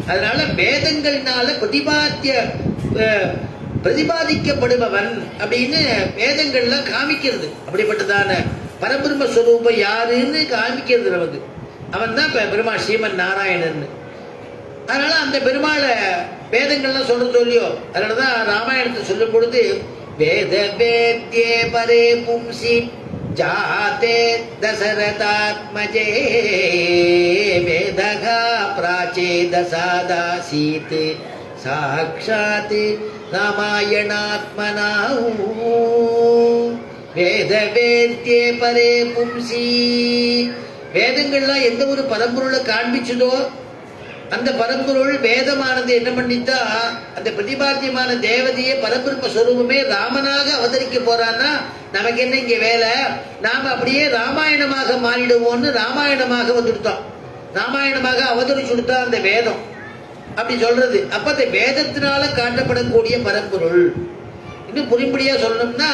அதனால வேதங்களினால பிரதிபாதிக்கப்படுபவன் அப்படின்னு வேதங்கள்லாம் காமிக்கிறது. அப்படிப்பட்டதான பரபிரம்ம ஸ்வரூபம் யாருன்னு காமிக்கிறது நமக்கு. அவன் தான் பெருமாள் ஸ்ரீமன் நாராயணன். அதனால அந்த பெருமாளை வேதங்கள்லாம் சொல்றது இல்லையோ, அதனாலதான் ராமாயணத்தை சொல்லும் பொழுது வேத வேத்யே பரே பும்சி ஜாதே தசரதாத்மஜே வேதகா பிராச்சேதசாதாசீத் சாக்ஷாத் ராமாயணாத்மனா. வேத வேத்யே பரே பும்சி, வேதங்கள்லாம் எந்த ஒரு பரம்பொருளை காண்பிச்சதோ அந்த பரம்பொருள் வேதமானது என்ன பண்ணித்தா, அந்த பிரதிபாத்தியமான தேவதையே பரபிரம்ம ஸ்வரூபமே ராமனாக அவதரிக்க போறான்னா நமக்கு என்ன இங்க வேலை? நாம அப்படியே ராமாயணமாக மாறிடுவோம்னு ராமாயணமாக வந்துடுத்தோம். ராமாயணமாக அவதரிச்சு கொடுத்தா அந்த வேதம் அப்படி சொல்றது. அப்ப அந்த வேதத்தினால காட்டப்படக்கூடிய பரம்பொருள். இன்னும் புரிம்படியா சொல்லணும்னா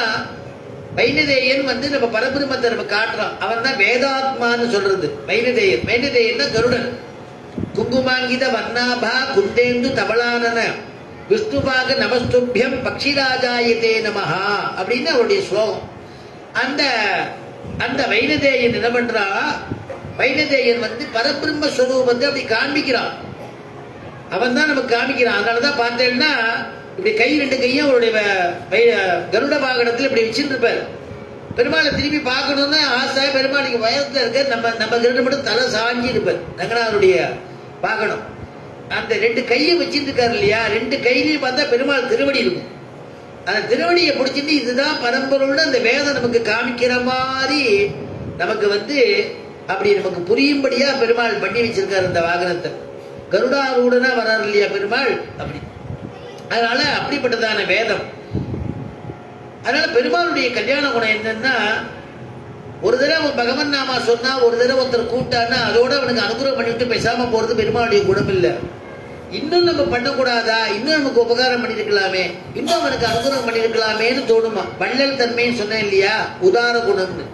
வைனதேயன் வந்து நம்ம பரபிரம்மத்தை நம்ம காட்டுறோம். அவன் தான் வேதாத்மான்னு சொல்றது வைனதேயன். வைனதேயன்னா கருடன். குங்குமாங்கித வர்ணாபா குந்தேந்து தபலானன விஷ்ணுபாக நமஸ்துபியம் பக்ஷிராஜாயதே நமஹா அப்படின்னு அவருடைய ஸ்லோகம். அந்த அந்த வைனதேயன் என்ன பண்றா, வைனதேயன் வந்து பரபிரம்ம ஸ்வரூபத்தை அப்படி காண்பிக்கிறான். அவன் தான் நமக்கு காமிக்கிறான். அதனாலதான் பார்த்தேன்னா இப்படி கை 2 கையும் அவருடைய கருட வாகனத்தில் இப்படி வச்சுட்டு இருப்பார். பெருமாளை திரும்பி பார்க்கணும்னு ஆசை. பெருமாளுக்கு வயத்துல இருக்க நம்ம கருட மட்டும் தலை சாஞ்சி இருப்பார். ரங்கநாதருடைய வாகனம் அந்த 2 கையை வச்சுட்டு இருக்காரு இல்லையா, 2 கையிலையும் பார்த்தா பெருமாள் திருவடி இருக்கும். அந்த திருவடியை பிடிச்சிட்டு இதுதான் பரம்பொருள்னு அந்த வேதம் நமக்கு காமிக்கிற மாதிரி நமக்கு வந்து அப்படி நமக்கு புரியும்படியா பெருமாள் பண்ணி வச்சிருக்காரு அந்த வாகனத்தை. கருடாரூடனா வராரு இல்லையா பெருமாள் அப்படி. அதனால அப்படிப்பட்டதான வேதம். அதனால பெருமாளுடைய கல்யாண குணம் என்னன்னா, ஒரு தடவை பகவன் நாமா சொன்னா, ஒரு தடவை ஒருத்தர் கூட்டான்னா அதோட அவனுக்கு அனுகிரகம் பண்ணிட்டு பேசாம போறது பெருமாளுடைய குணம் இல்லை. இன்னும் நம்ம பண்ணக்கூடாதா, இன்னும் நமக்கு உபகாரம் பண்ணிருக்கலாமே, இன்னும் அவனுக்கு அனுகிரகம் பண்ணிருக்கலாமேன்னு தோணுமா. வள்ளல் தன்மைன்னு சொன்னேன் இல்லையா, உதார குணம்னு.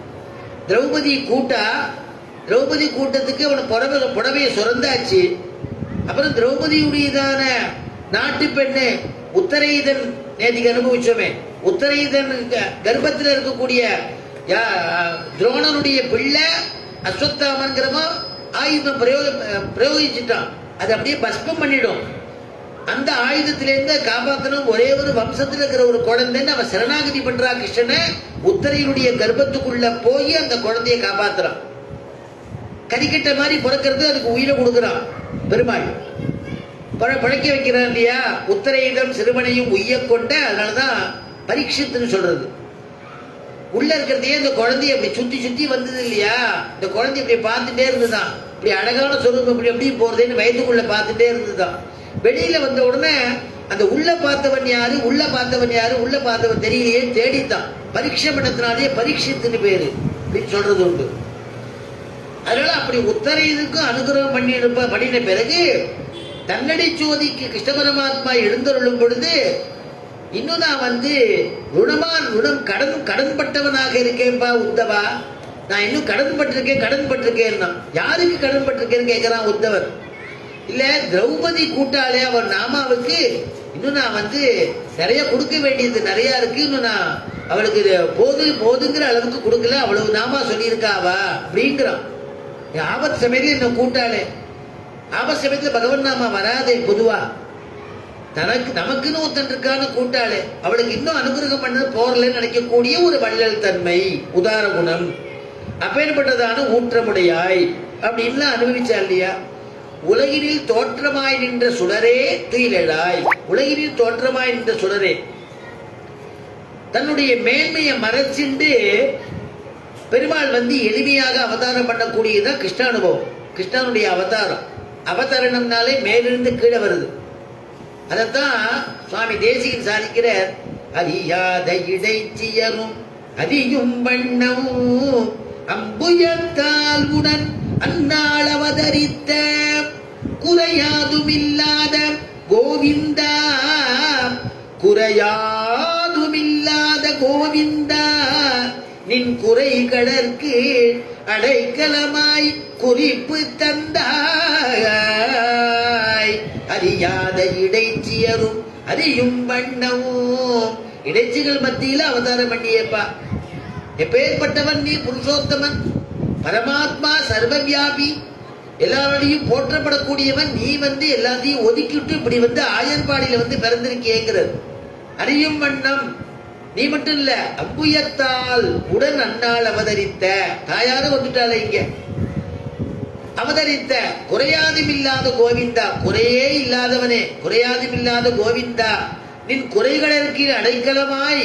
திரௌபதி கூட்டத்துக்கு அவனை புடவையை சுரந்தாச்சு. அப்புறம் திரௌபதியுடையதான நாட்டு பெண்ணு உத்தரைதன் நேற்றுக்கு அனுபவிச்சோமே, உத்தரைதன் கர்ப்பத்தில் இருக்கக்கூடிய துரோணனுடைய பிள்ளை அஸ்வத்தாமன்கிறவன் ஆயுதம் பிரயோகிச்சுட்டான். அது அப்படியே பஸ்பம் பண்ணிடும். அந்த ஆயுதத்திலேருந்து காப்பாற்றணும் ஒரே ஒரு வம்சத்தில் இருக்கிற ஒரு குழந்தைன்னு அவன் சரணாகதி பண்றா கிருஷ்ணனை. உத்தரையினுடைய கர்ப்பத்துக்குள்ள போய் அந்த குழந்தைய காப்பாத்துறான். கறிக்கட்ட மாதிரி பிறக்கிறது, அதுக்கு உயிரை கொடுக்குறான் பெருமாள். பழைக்க வைக்கிறார் இல்லையா? உத்தரையிடம் சிறுவனையும் உய்ய கொண்ட, அதனாலதான் பரீட்சித்துன்னு சொல்றது. உள்ள இருக்கிறதையே இந்த குழந்தைய அப்படி சுத்தி சுத்தி வந்தது இல்லையா? இந்த குழந்தை இப்படி பார்த்துட்டே இருந்துதான், இப்படி அழகான சொரூபம் இப்படி எப்படி போறதுன்னு வயதுக்குள்ள பார்த்துட்டே இருந்துதான். வெளியில வந்த உடனே அந்த உள்ள பார்த்தவன் யாரு, உள்ள பார்த்தவன் யாரு, உள்ள பார்த்தவன் தெரியலையே தேடித்தான். பரீட்சை பண்ணத்தினாலே பரீட்சித்துன்னு பேரு அப்படின்னு சொல்றது உண்டு. அதனால அப்படி உத்தரையுக்கும் அனுகிரகம் பண்ணின பிறகு தன்னடி சோதிக்கு கிருஷ்ண பரமாத்மா எழுந்தருளும் பொழுது, இன்னும் நான் கடன்பட்டவனாக இருக்கேன்பா உத்தவா, நான் இன்னும் கடன்பட்டிருக்கேன். யாருக்கு கடன்பட்டிருக்கேன்னு கேட்கிறான் உத்தவர். இல்ல திரௌபதி கூட்டாளே அவர் நாமாவுக்கு இன்னும் நான் நிறைய கொடுக்க வேண்டியது நிறைய இருக்கு, இன்னும் நான் அவளுக்கு போதுங்கிற அளவுக்கு கொடுக்கல, அவ்வளவு நாமா சொல்லியிருக்காவா அப்படிங்கிறான். ஆபத்து சமயத்தில் என்ன கூட்டாளே, ஆபத்து சமயத்தில் பகவன் நாமா வராதே. பொதுவா நமக்குன்னு ஒருத்தன் இருக்கான கூட்டாளே, அவளுக்கு இன்னும் அனுகிரகம் பண்ண போறலன்னு நினைக்கக்கூடிய ஒரு வள்ளல் தன்மை, உதார குணம், அப்பேற்பட்டதான ஊற்றமுடையாய் அப்படின்லாம் அனுபவிச்சா இல்லையா? உலகினில் தோற்றமாய் நின்ற சுடரே துயிலழாய். உலகினில் தோற்றமாய் நின்ற சுடரே தன்னுடைய மேன்மையை மறைச்சிண்டு பெருமாள் எளிமையாக அவதாரம் பண்ணக்கூடியதான் கிருஷ்ணானுபவம். கிருஷ்ணனுடைய அவதாரம், அவதரணம்னாலே மேலிருந்து கீழே வருது. அதத்தான் சுவாமி தேசிகன் சாதிக்கிறார். அறியாத இடைச்சியரும் அறியும் வண்ணமும் அம்புயத்தால் உடன் அந்நாள் அவதரித்த குறையாதுமில்லாத கோவிந்தா, குறையாதுமில்லாத கோவிந்தா, நின் குறைகளற்கு அடைக்கலமாய் குறிப்பு தந்தாய். அறியாத இடைச்சியரும் அறியும் வண்ணமும், இடைச்சிகள் மத்தியில அவதாரம் பண்ணியப்பா. எப்பேற்பட்டவன் நீ? புருஷோத்தமன், பரமாத்மா, சர்வவியாபி, எல்லாரோடையும் போற்றப்படக்கூடியவன். நீ எல்லாத்தையும் ஒதுக்கிட்டு இப்படி ஆயர்பாடியில பிறந்திருக்கேங்கிறது. அறியும் வண்ணம் நீ மட்டும் இல்ல, அம்புயத்தால் உடன் அந்நாள் அவதரித்த, தாயார வந்துட்டால இங்க அவதரித்த குறையாதுமில்லாத கோவிந்தா, குறையே இல்லாதவனே, குறையாதுமில்லாத கோவிந்தா, நின் குறைகளுக்கு அடைக்கலமாய்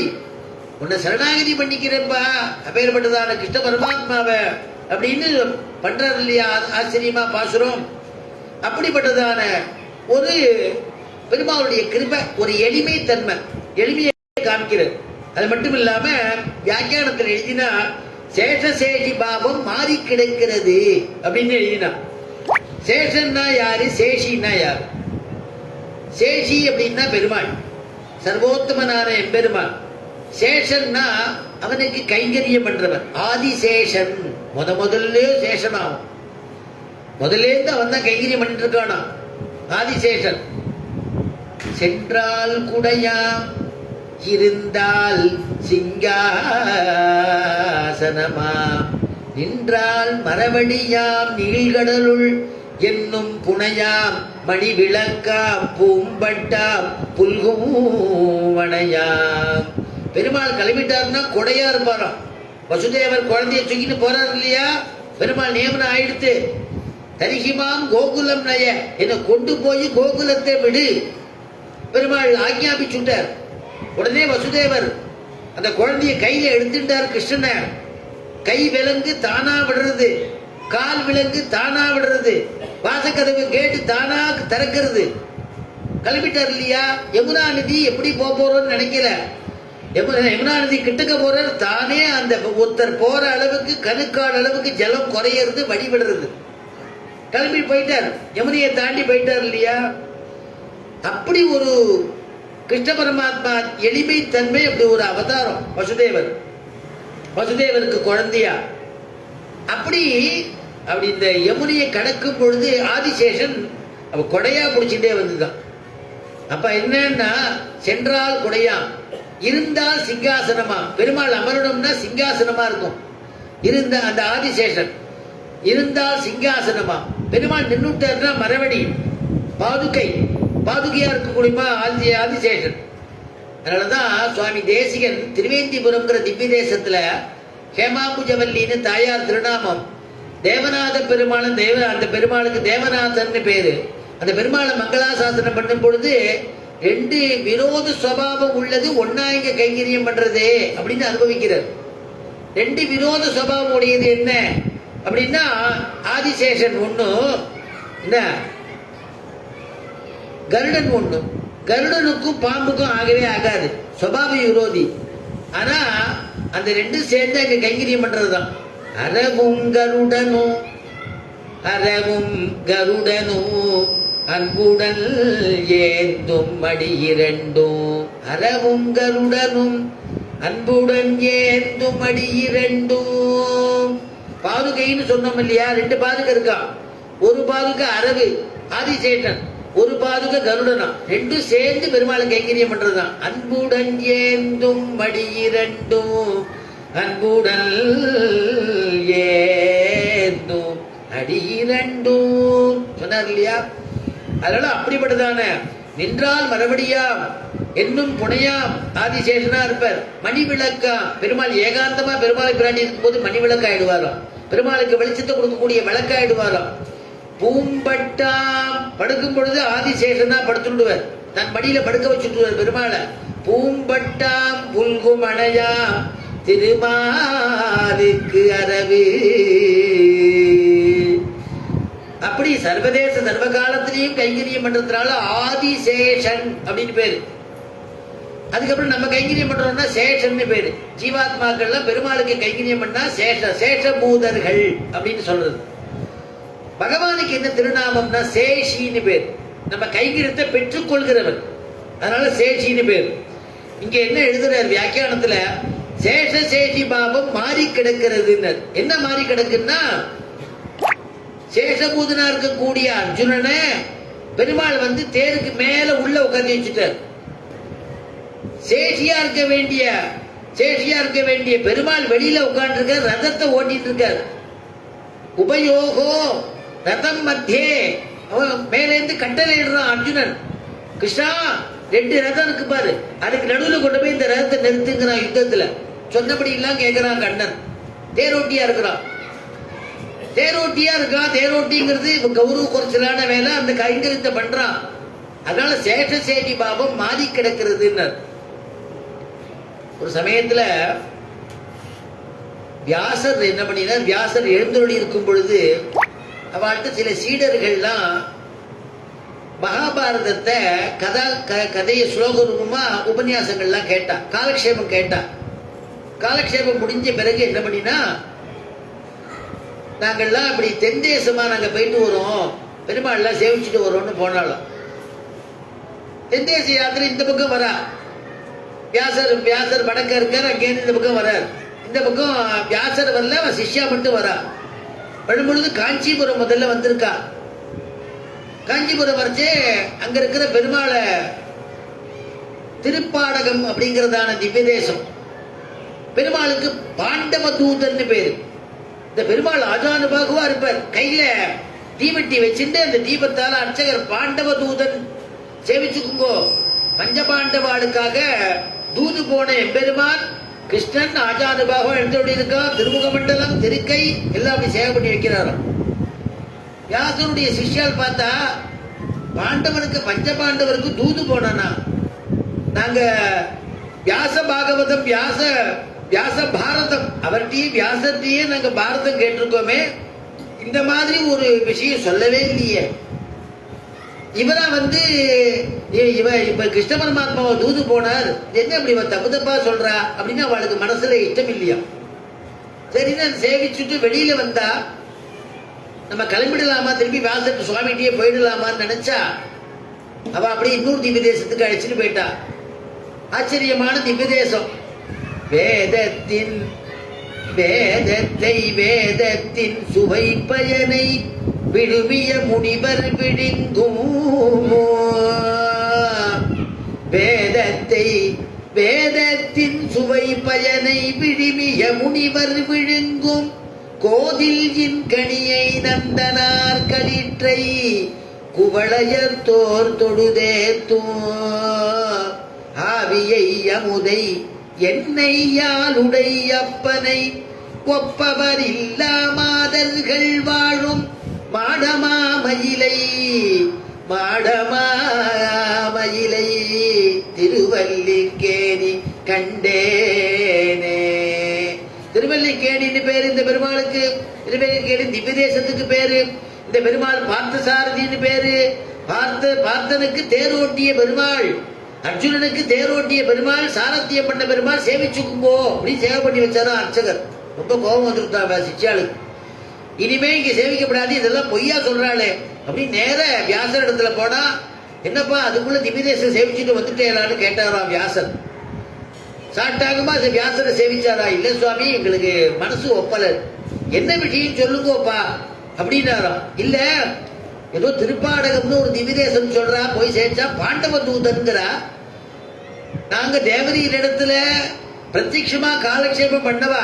உன்னை சரணாகதி பண்ணிக்கிறப்பா. அப்பேற்பட்டதான கிருஷ்ண பரமாத்மாவை அப்படின்னு பண்றாரு இல்லையா? ஆச்சரியமா பாசுரம். அப்படிப்பட்டதான ஒரு பெருமாளுடைய கிருபை, ஒரு எளிமை தன்மை, எளிமையை காமிக்கிறது. அது மட்டும் இல்லாம வியாக்கியானத்தில் எழுதினா சேஷசேஷி பாவம் மாறி கிடக்கிறது அப்படின்னு எழுதினா. சேஷன்னா யாரு, சேஷின்னா யாரு? சேஷி அப்படின்னா பெருமாள், சர்வோத்தமனான எம்பெருமாள். சேஷன்னா அவனுக்கு கைங்கரியம் பண்றவன், ஆதிசேஷன். முதல்ல சேஷன் ஆகும், முதலேருந்து அவன் தான் கைங்கரியம் பண்ணிட்டு இருக்கானா, ஆதிசேஷன். சென்றால் குடையாம் இருந்தால் சிங்காசனமா, நின்றால் மரவடியாம் நீள்கடலுள் என்னும் புனையாம் மணி விளக்காம் பூம்பட்டாம் புல்குவனையாம். பெருமாள் கிளம்பிட்டாருன்னா கொடையா இருப்பாராம். வசுதேவர் குழந்தைய தூக்கிட்டு போறாரு இல்லையா? பெருமாள் நியமனம் ஆயிடுத்து. தரிகிமாம் கோகுலம் நய, என்னை கொண்டு போய் கோகுலத்தை விடு பெருமாள் ஆக்ஞாபிச்சுட்டார். உடனே வசுதேவர் அந்த குழந்தைய கையில எடுத்துட்டார். கிருஷ்ணனை கை விலங்கு தானா விடுறது, கால் விலங்கு தானா விடுறது, வாசக்கதவு கேட்டு தானா திறக்கிறது. கிளம்பிட்டார் இல்லையா? யமுனா நதி எப்படி போறோம்னு நினைக்கல. யமுனா நதி கிட்டக்க போறாரு, தானே அந்த ஒருத்தர் போற அளவுக்கு கணுக்கால் அளவுக்கு ஜலம் குறையிறது, வழிவிடுறது. கிளம்பி போயிட்டார், யமுனையை தாண்டி போயிட்டார் இல்லையா? அப்படி ஒரு கிருஷ்ண பரமாத்மா எளிமை தன்மை, அப்படி ஒரு அவதாரம் வசுதேவர். வசுதேவருக்கு குழந்தையா அப்படி இந்த யமுனையை கடக்கும் பொழுது ஆதிசேஷன் அவ கொடையா பிடிச்சிட்டே வந்துதான். அப்ப என்னன்னா, சென்றால் கொடையா, இருந்தால் சிங்காசனமா. பெருமாள் அமரணும்னா சிங்காசனமா இருக்கும். இருந்த அந்த ஆதிசேஷன் இருந்தால் சிங்காசனமா. பெருமாள் நின்னுட்டாருன்னா மரவடி பாதுகையா இருக்கக்கூடியமா ஆதிசேஷன். அதனாலதான் சுவாமி தேசிகன் திருவேந்திபுரம்ங்கிற திவ்ய தேசத்துல ஹேமாம்புஜவல்லின்னு தாயார் திருநாமம். தேவநாத பெருமாளும் அந்த பெருமாளுக்கு தேவநாதன் பேரு. அந்த பெருமாளை மங்களாசாசனம் பண்ணும் பொழுது ரெண்டு விரோத சுவாவம் உள்ளது ஒன்னா இங்க கைங்கரியம் பண்றதே அப்படின்னு அனுபவிக்கிறார். ரெண்டு விரோத சுவாவம் உடையது என்ன அப்படின்னா, ஆதிசேஷன் ஒண்ணு, என்ன கருடன் ஒண்ணு. கருடனுக்கும் பாம்புக்கும் ஆகவே ஆகாது, சுவாவ விரோதி. ஆனா அந்த ரெண்டும் சேர்ந்து அங்க கைங்கரியம் பண்றதுதான். அறவும் கருடனும் அறவும் கருடனும் அன்புடன் ஏந்தும் மடி இரண்டும். அறவும் கருடனும் அன்புடன் ஏந்தும் மடி இரண்டும். பாதுகைன்னு சொன்னோம் இல்லையா, ரெண்டு பாதுகை இருக்கா. ஒரு பாதுகை அரவு ஆதிசேஷன், ஒரு பாதுகை கருடனா. ரெண்டும் சேர்ந்து பெருமாளை கைங்கரியம் பண்றதுதான். அன்புடன் ஏந்தும் மடி இரண்டும், அன்புடன் ஏந்தும் அடி இரண்டும் சொன்னார் இல்லையா. அதனால அப்படிப்பட்டதான நின்றால் மறுபடியாம் என்னும் புனையாம் ஆதிசேஷனா இருப்பார். மணி விளக்கா பெருமாள் ஏகாந்தமா பெருமாளை பிராண்டி இருக்கும் போது மணி விளக்காயிடுவாராம். பெருமாளுக்கு வெளிச்சத்தை கொடுக்கக்கூடிய விளக்காயிடுவாராம். பூம்பட்டாம் படுக்கும் பொழுது ஆதிசேஷனா படுத்துடுவார், தன் மடியில படுக்க வச்சுட்டுவார் பெருமாளை. பூம்பட்டாம் புல்கும் அணையாம் திருமாலுக்கு அரவு. அப்படி சர்வதேச சர்வகாலத்திலையும் கைங்கரியம் பண்றதுனால ஆதிசேஷன் அப்படின்னு பேரு. அதுக்கப்புறம் நம்ம கைங்கரியம் பண்றோம்னா சேஷன் பேரு. ஜீவாத்மாக்கள்லாம் பெருமாளுக்கு கைங்கரியம் பண்ணா சேஷபூதர்கள் அப்படின்னு சொல்றது. பகவானுக்கு என்ன திருநாமம்னா சேஷின்னு பேர். நம்ம கைங்கரியத்தை பெற்றுக்கொள்கிறவர், அதனால சேஷின்னு பேர். இங்க என்ன எழுதுறார் வியாக்கியானத்துல, சேஷி பாவம் மாறி கிடக்கிறது. என்ன மாறி கிடக்குன்னா, சேஷபூதனா இருக்கக்கூடிய அர்ஜுனனை பெருமாள் தேருக்கு மேல உள்ள உட்காந்து வச்சுட்டார். சேஷியா இருக்க வேண்டிய பெருமாள் வெளியில உட்கார்ந்து இருக்கார், ரதத்தை ஓட்டிட்டு இருக்கார். உபயோகோ ரதம் மத்தியே, அவன் மேல இருந்து கட்டளை இடுறான் அர்ஜுனன். கிருஷ்ணா ரெண்டு ரதம் இருக்கு பாரு, அதுக்கு நடுவில் கொண்டு போய் இந்த ரதத்தை நிறுத்துங்கிறான். யுத்தத்துல சொன்னபடி எல்லாம் கேட்கிறான் கண்ணன். தேரோட்டியா இருக்கிறான். தேரோட்டிங்கிறது கௌரவ குறைச்சலான வேலை, அந்த கைங்கரியத்தை பண்றான். அதனால சேஷி பாவம் மாறி கிடக்கிறது. ஒரு சமயத்துல வியாசர் என்ன பண்ணினார், வியாசர் எழுந்தருளி இருக்கும் பொழுது அவள்கிட்ட சில சீடர்கள்லாம் மகாபாரதத்தை கதையை ஸ்லோக ரூபமா உபன்யாசங்கள்லாம் கேட்டா, காலக்ஷேபம் கேட்டா. காலக்ஷேபம் முடிஞ்ச பிறகு என்ன பண்ணினா, நாங்கள்லாம் இப்படி தென் தேசமா நாங்க போயிட்டு வரோம், பெருமாள்லாம் சேவிச்சுட்டு வரோம்னு போனாலும் தென் தேச யாத்திரை இந்த பக்கம் வரா. வியாசர் வடக்க இருக்கார், அங்கேருந்து இந்த பக்கம் வரார். இந்த பக்கம் வியாசர் வரல, அவன் சிஷ்யா மட்டும் வரா. வரும்பொழுது காஞ்சிபுரம் முதல்ல வந்திருக்கா. காஞ்சிபுரம் வரைச்சே அங்க இருக்கிற பெருமாளை திருப்பாடகம் அப்படிங்கிறதான திவ்ய தேசம். பெருமாளுக்கு பாண்டவ தூதர்னு பேரு. இந்த பெருமாள் ஆஜானுபாகுவா இருப்பார், கையில தீவெட்டி வச்சுட்டு அந்த தீபத்தால அர்ச்சகர் பாண்டவ தூதன் சேவிச்சுக்குங்கோ. பஞ்சபாண்டவாளுக்காக தூது போன எம்பெருமான் கிருஷ்ணன் ஆஜானுபாகுவா எழுந்தோடி இருக்கா. திருமுக மண்டலம், திருக்கை எல்லாம் அப்படி சேவை பண்ணி வைக்கிறாராம். வியாசருடைய சிஷ்யால் பார்த்தா, பாண்டவனுக்கு பஞ்சபாண்டவருக்கு தூது போனானா, நாங்க வியாச பாகவதம் வியாச பாரதம் அவர்கிட்டயே வியாசர்கிட்டயே நாங்க பாரதம் கேட்டிருக்கோமே, இந்த மாதிரி ஒரு விஷயம் சொல்லவே இல்லையே. இவரா இப்ப கிருஷ்ண பரமாத்மாவை தூது போனார், என்ன இப்படி தப்பு தப்பா சொல்றா அப்படின்னு அவளுக்கு மனசுல இஷ்டம் இல்லையா. சரின்னு சேவிச்சுட்டு வெளியில வந்தா, நம்ம கிளம்பிடலாமா, திருப்பி வியாசர் சுவாமிகிட்டே போயிடலாமான்னு நினைச்சா, அவ அப்படியே இன்னொரு திவ்ய தேசத்துக்கு அழைச்சிட்டு போயிட்டா. ஆச்சரியமான திவ்ய தேசம். வேதத்தின் சுவை பயனை விழுமிய முனிவர் விழுங்கும். வேதத்தின் சுவை பயனை விழுமிய முனிவர் விழுங்கும். கோதில் கனியை நந்தனார் களிற்றை குவளையர் தோர் தொடுதேத்தும். ஆவியை அமுதை என்னையாளுடை அப்பனை ஒப்பவர் இல்லா மாதர்கள் வாழும் மாடமாமயிலை மாடமாமயிலை திருவல்லிக்கேணி கண்டேனே. திருவல்லிக்கேணின்னு பேரு இந்த பெருமாளுக்கு. திருவல்லிக்கேணி திவ்ய தேசத்துக்கு பேரு. இந்த பெருமாள் பார்த்தசாரதின்னு பேரு. பார்த்தனுக்கு தேரோட்டிய பெருமாள், அர்ஜுனனுக்கு தேரோட்டிய பெருமாள், சாரத்தியம் பண்ண பெருமாள், சேவிச்சுக்கும்போ அப்படின்னு சேவை பண்ணி வச்சாரா அர்ச்சகர். ரொம்ப கோபம் வந்துருத்தா சிச்சாளுக்கு. இனிமே இங்க சேவிக்கப்படாது, இதெல்லாம் பொய்யா சொல்றாளே அப்படின்னு நேர வியாசர் இடத்துல போனா, என்னப்பா அதுக்குள்ள திவ்யதேசம் சேவிச்சுட்டு வந்துட்டேலான்னு கேட்டாராம் வியாசர். சாட்டாகமா வியாசரை சேவிச்சாரா? இல்ல சுவாமி, எங்களுக்கு மனசு ஒப்பல, என்ன விஷயம் சொல்லுங்கோப்பா அப்படின்னாராம். இல்ல ஏதோ திருப்பாடகம்னு ஒரு திவ்யதேசம் சொல்றா, போய் சேர்த்தா பாண்டவ தூதன்கிறா. நாங்க தேவரியின் இடத்துல பிரத்யட்சமா காலக்ஷேபம் பண்ணவா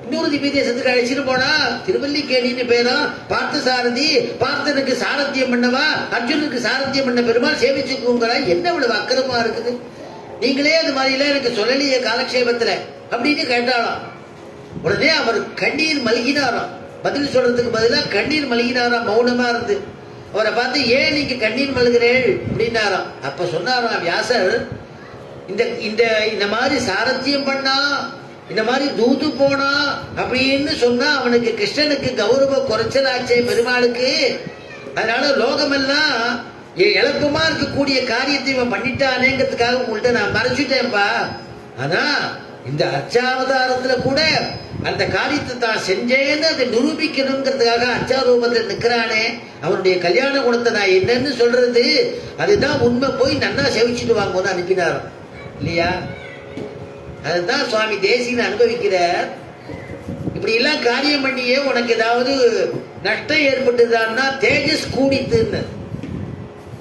இன்னொரு திவ்ய தேசத்துக்கு அழைச்சிட்டு போனா திருவல்லிக்கேணின்னு பேரா, பார்த்த சாரதி, பார்த்தனுக்கு சாரத்தியம் பண்ணவா, அர்ஜுனுக்கு சாரத்தியம் பண்ண பெருமாள் சேவிச்சுக்குங்கிறா. என்ன இவ்வளவு அக்கிரமா இருக்குது, நீங்களே அது மாதிரிலாம் எனக்கு சொல்லலையே காலக்ஷேபத்துல அப்படின்னு கேட்டாலாம். உடனே அவர் கண்ணீர் மல்கினாராம். பதில் சொல்றதுக்கு பதிலாக கண்ணீர் மல்கினாராம். மௌனமா இருந்து அவரை பார்த்து, ஏன் நீங்க கண்ணீர் மல்கிறேள் அப்படின்னாராம். அப்ப சொன்னாராம் வியாசர், இந்த இந்த இந்த மாதிரி சாரத்தியம் பண்ணா, இந்த மாதிரி தூது போனா அப்படின்னு சொன்னா அவனுக்கு கிருஷ்ணனுக்கு கௌரவ குறைச்சலாச்சே பெருமாளுக்கு. அதனால லோகமெல்லாம் இழப்பமா இருக்கக்கூடிய காரியத்தை இவன் பண்ணிட்டானேங்கிறதுக்காக உங்கள்கிட்ட நான் மறைச்சிட்டேன்ப்பா. ஆனா இந்த அர்ச்சாவதாரத்துல கூட அந்த காரியத்தை தான் செஞ்சேன்னு அதை நிரூபிக்கணுங்கிறதுக்காக அர்ச்சாரூபத்தில் நிற்கிறானே, அவனுடைய கல்யாண குணத்தை நான் என்னன்னு சொல்றது, அதுதான் உண்மை, போய் நன்னா சேவிச்சுட்டு வாங்கன்னு அனுப்பினாராம் இல்லையா? அதுதான் சுவாமி தேசிகன் அனுபவிக்கிறார். இப்படி எல்லாம் காரியம் பண்ணியே உனக்கு ஏதாவது நஷ்டம் ஏற்பட்டுதான்னா தேஜஸ் கூடித்துன்னு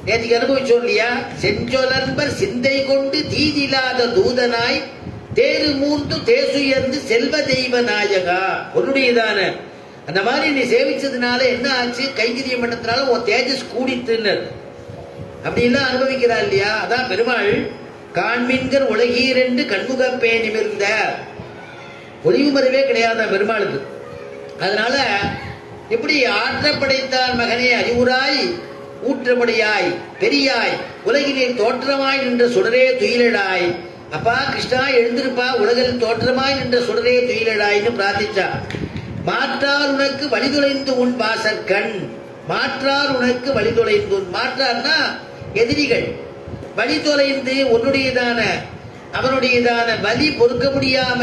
நேற்றுக்கு அனுபவிச்சோம் இல்லையா? செஞ்சொலன்பர் சிந்தை கொண்டு தீதில்லாத தூதனாய் தேரு மூர்த்து தேசுயர்ந்து செல்வ தெய்வ நாயகா. உன்னுடையதான அந்த மாதிரி நீ சேவிச்சதுனால என்ன ஆச்சு, கைங்கரியம் பண்ணதுனால உன் தேஜஸ் கூடித்துன்னு அப்படிலாம் அனுபவிக்கிறா இல்லையா? அதான் பெருமாள் காண்மீன்கர் உலகீர் என்று கண்முகப்பே நிமிர்ந்த ஒளிவு மறைவே கிடையாது பெருமாளுக்கு. அதனால எப்படி ஆற்றப்படைத்தால் மகனே அறிவுராய் ஊற்றப்படையாய் பெரியாய் உலகினில் தோற்றமாய் நின்ற சுடரே துயிலடாய். அப்பா கிருஷ்ணா எழுந்திருப்பா, உலகில் தோற்றமாய் நின்ற சுடரே துயிலடாய்னு பிரார்த்திச்சா. மாற்றார் உனக்கு வழிதொலைந்து உன் வாசற்கண். மாற்றார் உனக்கு வழிதொலைந்து உன், மாற்றார்னா எதிரிகள், வழி தொலைந்து உன்னுடையதான அவனுடையதான வலி பொறுக்க முடியாம,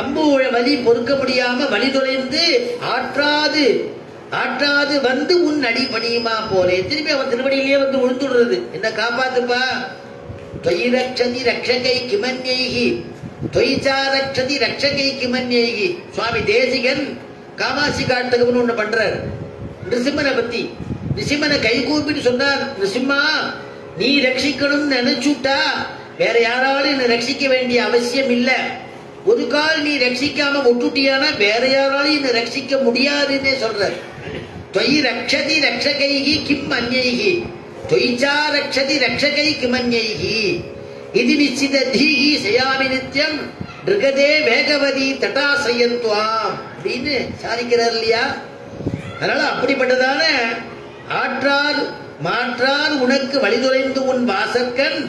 அம்பு வலி பொறுக்க முடியாம வழி தொலைந்து ஆற்றாது வந்து உன் அடி பணியுமா போலே. திருப்பி அவன் திருவடியிலேயே வந்து விழுந்துடுறது, என்ன காப்பாத்துப்பா. தொய் ரக்ஷதி ரக்ஷகை கிமன்யைகி தொய்சா ரக்ஷதி ரக்ஷகை கிமன்யைகி. சுவாமி தேசிகன் காமாசி காட்டகம்னு ஒண்ணு பண்றார் நிருசிம்மனை பத்தி. நிருசிம்மனை கை கூப்பிட்டு சொன்னார், நிருசிம்மா நீ ரட்சிக்கணும்னு நினைச்சுட்டா வேற யாராலும் என்ன ரட்சிக்க வேண்டிய அவசியம் இல்ல. ஒரு கால் நீ ரட்சிக்காம விட்டுட்டியானா வேற யாராலும் என்ன ரட்சிக்க முடியாதுன்னே சொல்ற. தொய் ரக்ஷதி ரக்ஷகைகி கிம் அன்யைகி தொய்சா ரக்ஷதி ரக்ஷகை கிமன்யைகி இது நிச்சித தீகி சயாமி நித்யம் நிருகதே வேகவதி தட்டாசயந்த்வாம் அப்படின்னு சாதிக்கிறார் இல்லையா? அதனால அப்படிப்பட்டதான ஆற்றார் மாற்றார் உனக்கு வழிதொலைந்து உன் வாசற்கண்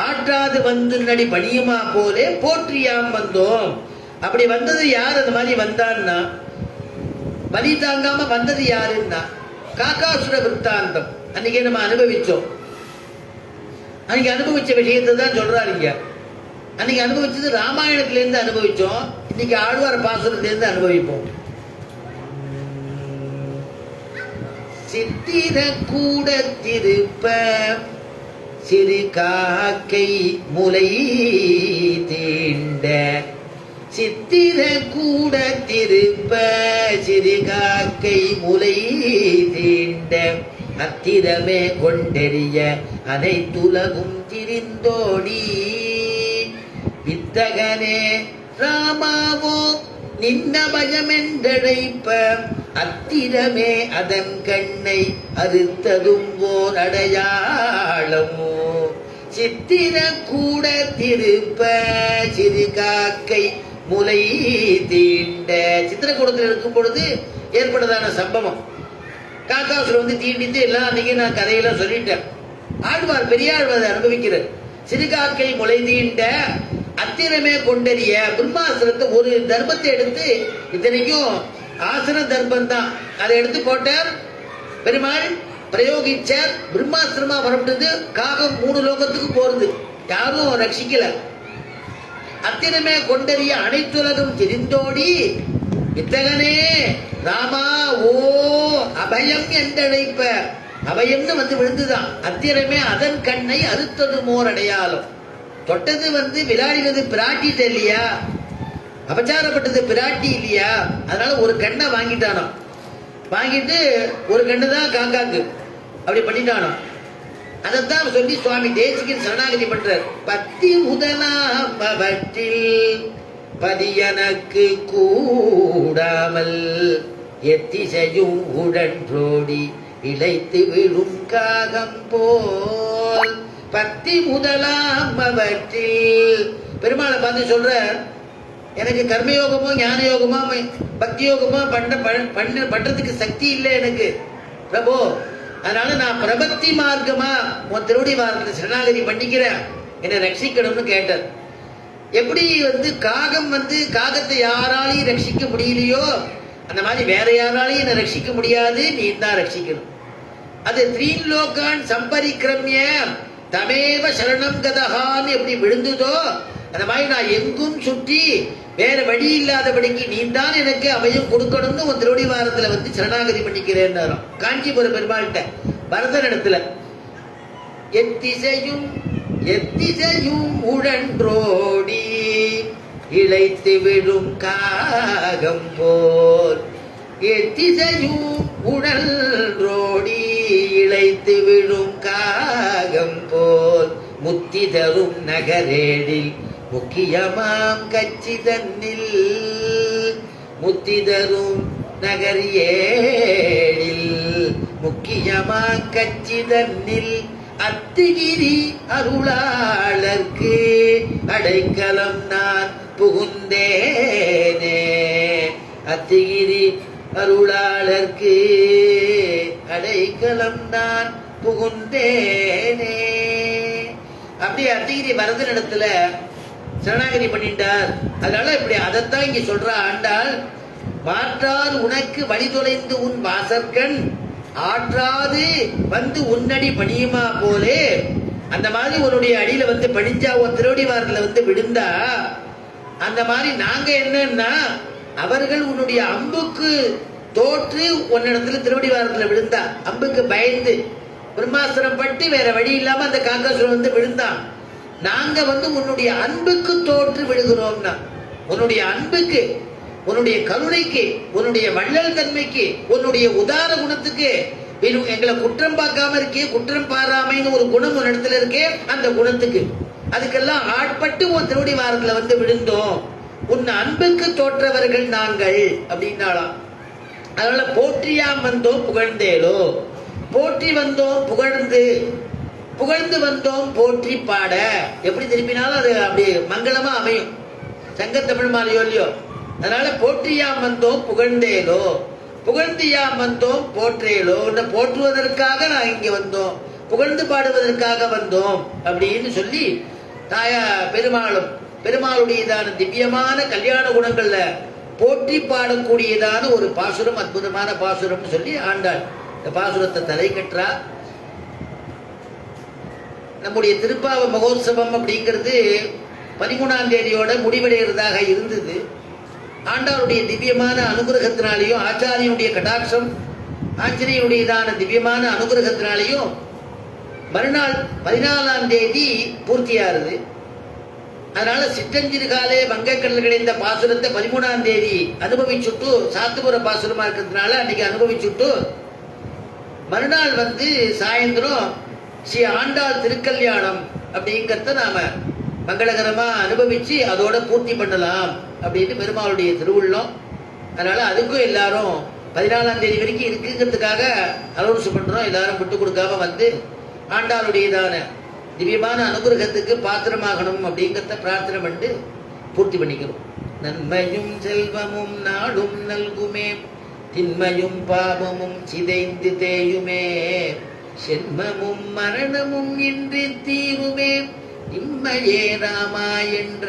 ஆற்றாது வந்து நடி பணியுமா போலே போற்றியாம் வந்தோம். அப்படி வந்தது யார்? அந்த மாதிரி வந்தான்னா வலி தாங்காம வந்தது யாருன்னா காக்காசுர விற்த்தாந்தம் அன்னைக்கு நம்ம அனுபவிச்சோம். அன்னைக்கு அனுபவிச்ச விஷயத்தை தான் சொல்றாருங்க. அன்னைக்கு அனுபவிச்சது ராமாயணத்திலிருந்து அனுபவிச்சோம், இன்னைக்கு ஆழ்வார் பாசுரத்திலிருந்து அனுபவிப்போம். சித்திர கூட திருப்ப சிறு காக்கை முலை தீண்ட. சித்திர கூட திருப்ப சிறு காக்கை முலை தீண்ட. அத்திரமே கொண்டெறிய அனைத்துலகும் திரிந்தோடி. வித்தகனே ராமாவோ நின்ன பயமென்றழைப்ப. அத்திரமே அதன் கண்ணை அறுத்ததும் ஓர் அடையாளமோ. சித்திர கூட திருப்ப சிறு காக்கை முலை தீண்ட. சித்திரக்கூடத்தில் இருக்கும் பொழுது ஏற்பட்டதான சம்பவம். காக்காசுரம் வந்து தீண்டித்து எல்லாம் அன்னைக்கு நான் கதையெல்லாம் சொல்லிட்டேன். ஆழ்வார் பெரியாழ்வார் அனுபவிக்கிறார். சிறுகாக்கை முளை தீண்ட அத்திரமே கொண்டறிய பிரம்மாஸ்திரத்தை ஒரு தர்மத்தை எடுத்து, இத்தனைக்கும் ஆசன தர்மம் தான், அதை எடுத்து போட்டார் பெருமாள், பிரயோகிச்சார். பிரம்மாஸ்திரமா வரப்பட்டது. காகம் 3 லோகத்துக்கு போறது, யாரும் ரட்சிக்கல. அத்திரமே கொண்டறிய அனைத்துலகம் தெரிந்தோடி இத்தகனே ராமா ஓ அபயம் என்றழைப்ப. அபயம்னு வந்து விழுந்துதான். அத்திரமே அதன் கண்ணை அறுத்தது மோர் அடையாளம். தொட்டது வந்து விளையாடினது பிராட்டிட்ட இல்லையா, அபச்சாரப்பட்டது பிராட்டி இல்லையா, அதனால ஒரு கண்ணை வாங்கிட்டானோ. வாங்கிட்டு ஒரு கண்ணு தான் காக்காக்கு, அப்படி பண்ணிட்டானோ. அதைத்தான் சொல்லி சுவாமி தேசிகன் சரணாகதி பண்றார். பத்தி முதலாமவற்றில் பதியனக்கு கூடாமல் எத்திசையும் உடன்றோடி இழைத்து விழும் காகம் போல். பத்தி முதலாமவற்றில் பெருமாளை பார்த்து சொல்ற, எனக்கு கர்மயோகமோ ஞான யோகமோ பக்தி யோகமோ பண்றதுக்கு சக்தி இல்லை எனக்கு பிரபு. அதனால நான் பிரபத்தி மார்க்கமா உன் திருவடி மார்க்கத்தை சரணாகதி பண்ணிக்கிறேன், என்னை ரட்சிக்கணும்னு கேட்டார். எப்படி வந்து காகம் வந்து காகத்தை யாராலையும் ரட்சிக்க முடியலையோ அந்த மாதிரி வேற யாராலையும் என்னை ரட்சிக்க முடியாது, நீ தான் ரட்சிக்கணும். அது த்ரீலோகான் சம்பரிக்கிரமிய தமேவ சரணம் கதகான்னு எப்படி விழுந்ததோ அந்த மாதிரி நான் எங்கும் சுற்றி வேற வழி இல்லாதபடிக்கு நீ தான் எனக்கு அவையும் கொடுக்கணும்னு உன் திருவடி வாரத்துல வந்து சரணாகதி பண்ணிக்கிறேன். காஞ்சிபுரம் பெருமாள்கிட்ட பரதன் இடத்துல எத்திசையும் எத்திசையும் உடன்றோடி இழைத்து விடும் காகம் போல். எத்திசையும் உடன்றோடி இழைத்து விடும் காகம் போல். முத்தி தரும் நகரேடில் முக்கியமாம் கட்சி தன்னில். முத்தி தரும் நகரியேடில் முக்கியமாம் கட்சி தன்னில். அத்திகிரி அருளாளர்க்கு அடைக்கலம் நான் புகுந்தேனே. அத்திகிரி அருளாளர்க்கு அடைக்கலம் நான் புகுந்தேனே. அப்படி அத்திகிரி பரதன் இடத்துல சரணாகதி பண்ணிட்டார். அதனால இப்படி அதைத்தான் இங்க சொல்ற ஆண்டாள். மாற்றார் உனக்கு வழி தொலைந்து உன் வாசற்கண் ஆற்றாது வந்து உன்னடி பணியுமா போலே. அந்த மாதிரி உன்னுடைய அடியில வந்து பணிஞ்சா, உன் திருவடி வாரத்துல வந்து விழுந்தா, அந்த மாதிரி நாங்க என்னன்னா அவர்கள் உன்னுடைய அம்புக்கு தோற்று உன்னிடத்துல திருவடி வாரத்துல விழுந்தா, அம்புக்கு பயந்து பிரம்மாஸ்திரம் பட்டு வேற வழி இல்லாம அந்த காக்காசுரம் வந்து விழுந்தான். நாங்க வந்து உன்னுடைய அன்புக்கு தோற்று விழுகிறோம்னா, உன்னுடைய அன்புக்கு, உன்னுடைய கருணைக்கு, உன்னுடைய வள்ளல் தன்மைக்கு, உன்னுடைய உதார குணத்துக்கு எங்களை குற்றம் பார்க்காம இருக்கே, குற்றம் பாராமைன்னு ஒரு குணம் ஒரு இடத்துல இருக்கே, அந்த குணத்துக்கு அதுக்கெல்லாம் ஆட்பட்டு உன் திருவடி வாரத்துல வந்து விழுந்தோம். உன் அன்புக்கு தோற்றவர்கள் நாங்கள் அப்படின்னாலாம். அதனால போற்றியாம் வந்தோம் புகழ்ந்தேலோ. போற்றி வந்தோம் புகழ்ந்து, புகழ்ந்து வந்தோம் போற்றி பாட. எப்படி திருப்பினாலும் அது அப்படி மங்களமா அமையும். சங்கத்தமிழ் மாலையோ இல்லையோ. அதனால போற்றியாம் வந்தோம் புகழ்ந்தேலோ, புகழ்ந்தியாம் வந்தோம் போற்றேலோ. போற்றுவதற்காக நான் இங்க வந்தோம், புகழ்ந்து பாடுவதற்காக வந்தோம் அப்படின்னு சொல்லி தாயா பெருமாளும் பெருமாளுடையதான திவ்யமான கல்யாண குணங்கள்ல போற்றி பாடக்கூடியதான ஒரு பாசுரம், அற்புதமான பாசுரம் சொல்லி ஆண்டாள் இந்த பாசுரத்தை தலை கற்றா. நம்முடைய திருப்பாவ மகோத்சவம் அப்படிங்கிறது 13ஆம் தேதியோட முடிவடைகிறதாக இருந்தது. ஆண்டாளுடைய திவ்யமான அனுகிரகத்தினாலையும் ஆச்சாரியனுடைய கடாட்சம், ஆஞ்சநேயனுடையதான திவ்யமான அனுகிரகத்தினாலையும் மறுநாள் 14ஆம் தேதி பூர்த்தியாருது. அதனால சிற்றஞ்சிறு காலே வங்கக்கடல் கிடைந்த பாசுரத்தை 13ஆம் தேதி அனுபவிச்சுட்டு, சாத்துபுர பாசுரமா இருக்கிறதுனால அன்னைக்கு அனுபவிச்சுட்டு மறுநாள் வந்து சாயந்தரம் ஸ்ரீ ஆண்டாள் திருக்கல்யாணம் அப்படிங்கிறத நாம மங்களகரமா அனுபவிச்சு அதோட பூர்த்தி பண்ணலாம் அப்படின்னு பெருமாளுடைய திருவுள்ளம். அதனால அதுக்கும் எல்லாரும் 14ஆம் தேதி வரைக்கும் இருக்குங்கிறதுக்காக அலௌன்ஸ் பண்றோம். எல்லாரும் விட்டு கொடுக்காம வந்து ஆண்டாளுடையதான திவ்யமான அனுகிரகத்துக்கு பாத்திரமாகணும் அப்படிங்கிறத பிரார்த்தனை பண்ணி பூர்த்தி பண்ணிக்கிறோம். நன்மையும் செல்வமும் நாடும் நல்குமே திண்மையும் பாவமும் சிதைந்து தேயுமே, சென்மமும் மரணமும் இன்றி தீருமே, இம்மையே ராமா என்ற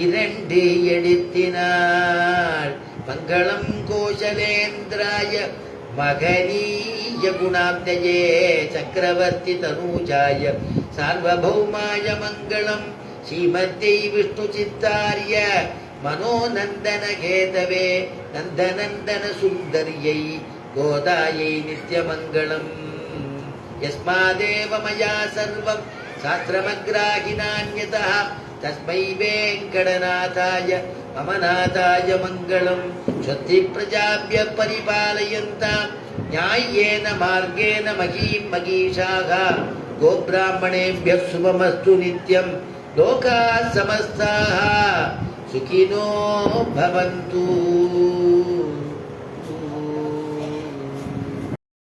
இரண்டு எழுத்தினாள். மங்களம் கோசலேந்திராய மகனீய குணாப்தயே சக்கரவர்த்தி தனூஜாய சார்வபௌமாய மங்களம் ஸ்ரீமத்யை விஷ்ணு சித்தாரிய மனோநந்தன கேதவே நந்தநந்தன சுந்தரியை கோதாயை நித்யமங்களம். யஸ்மாதேவ மயா சர்வம் சாஸ்திரமக்ராஹினான்யதः தஸ்மை வேங்கடநாதாய மம நாதாய மங்களம். ஸ்வஸ்தி பிரஜாப்ய பரிபாலயந்தாம் ஞாயேன மார்கேண மகீம் மகீஷாः கோப்ராஹ்மணேभ्यः சுபமஸ்து நித்யம். லோகாः சமஸ்தாः சுகினோ பவந்து.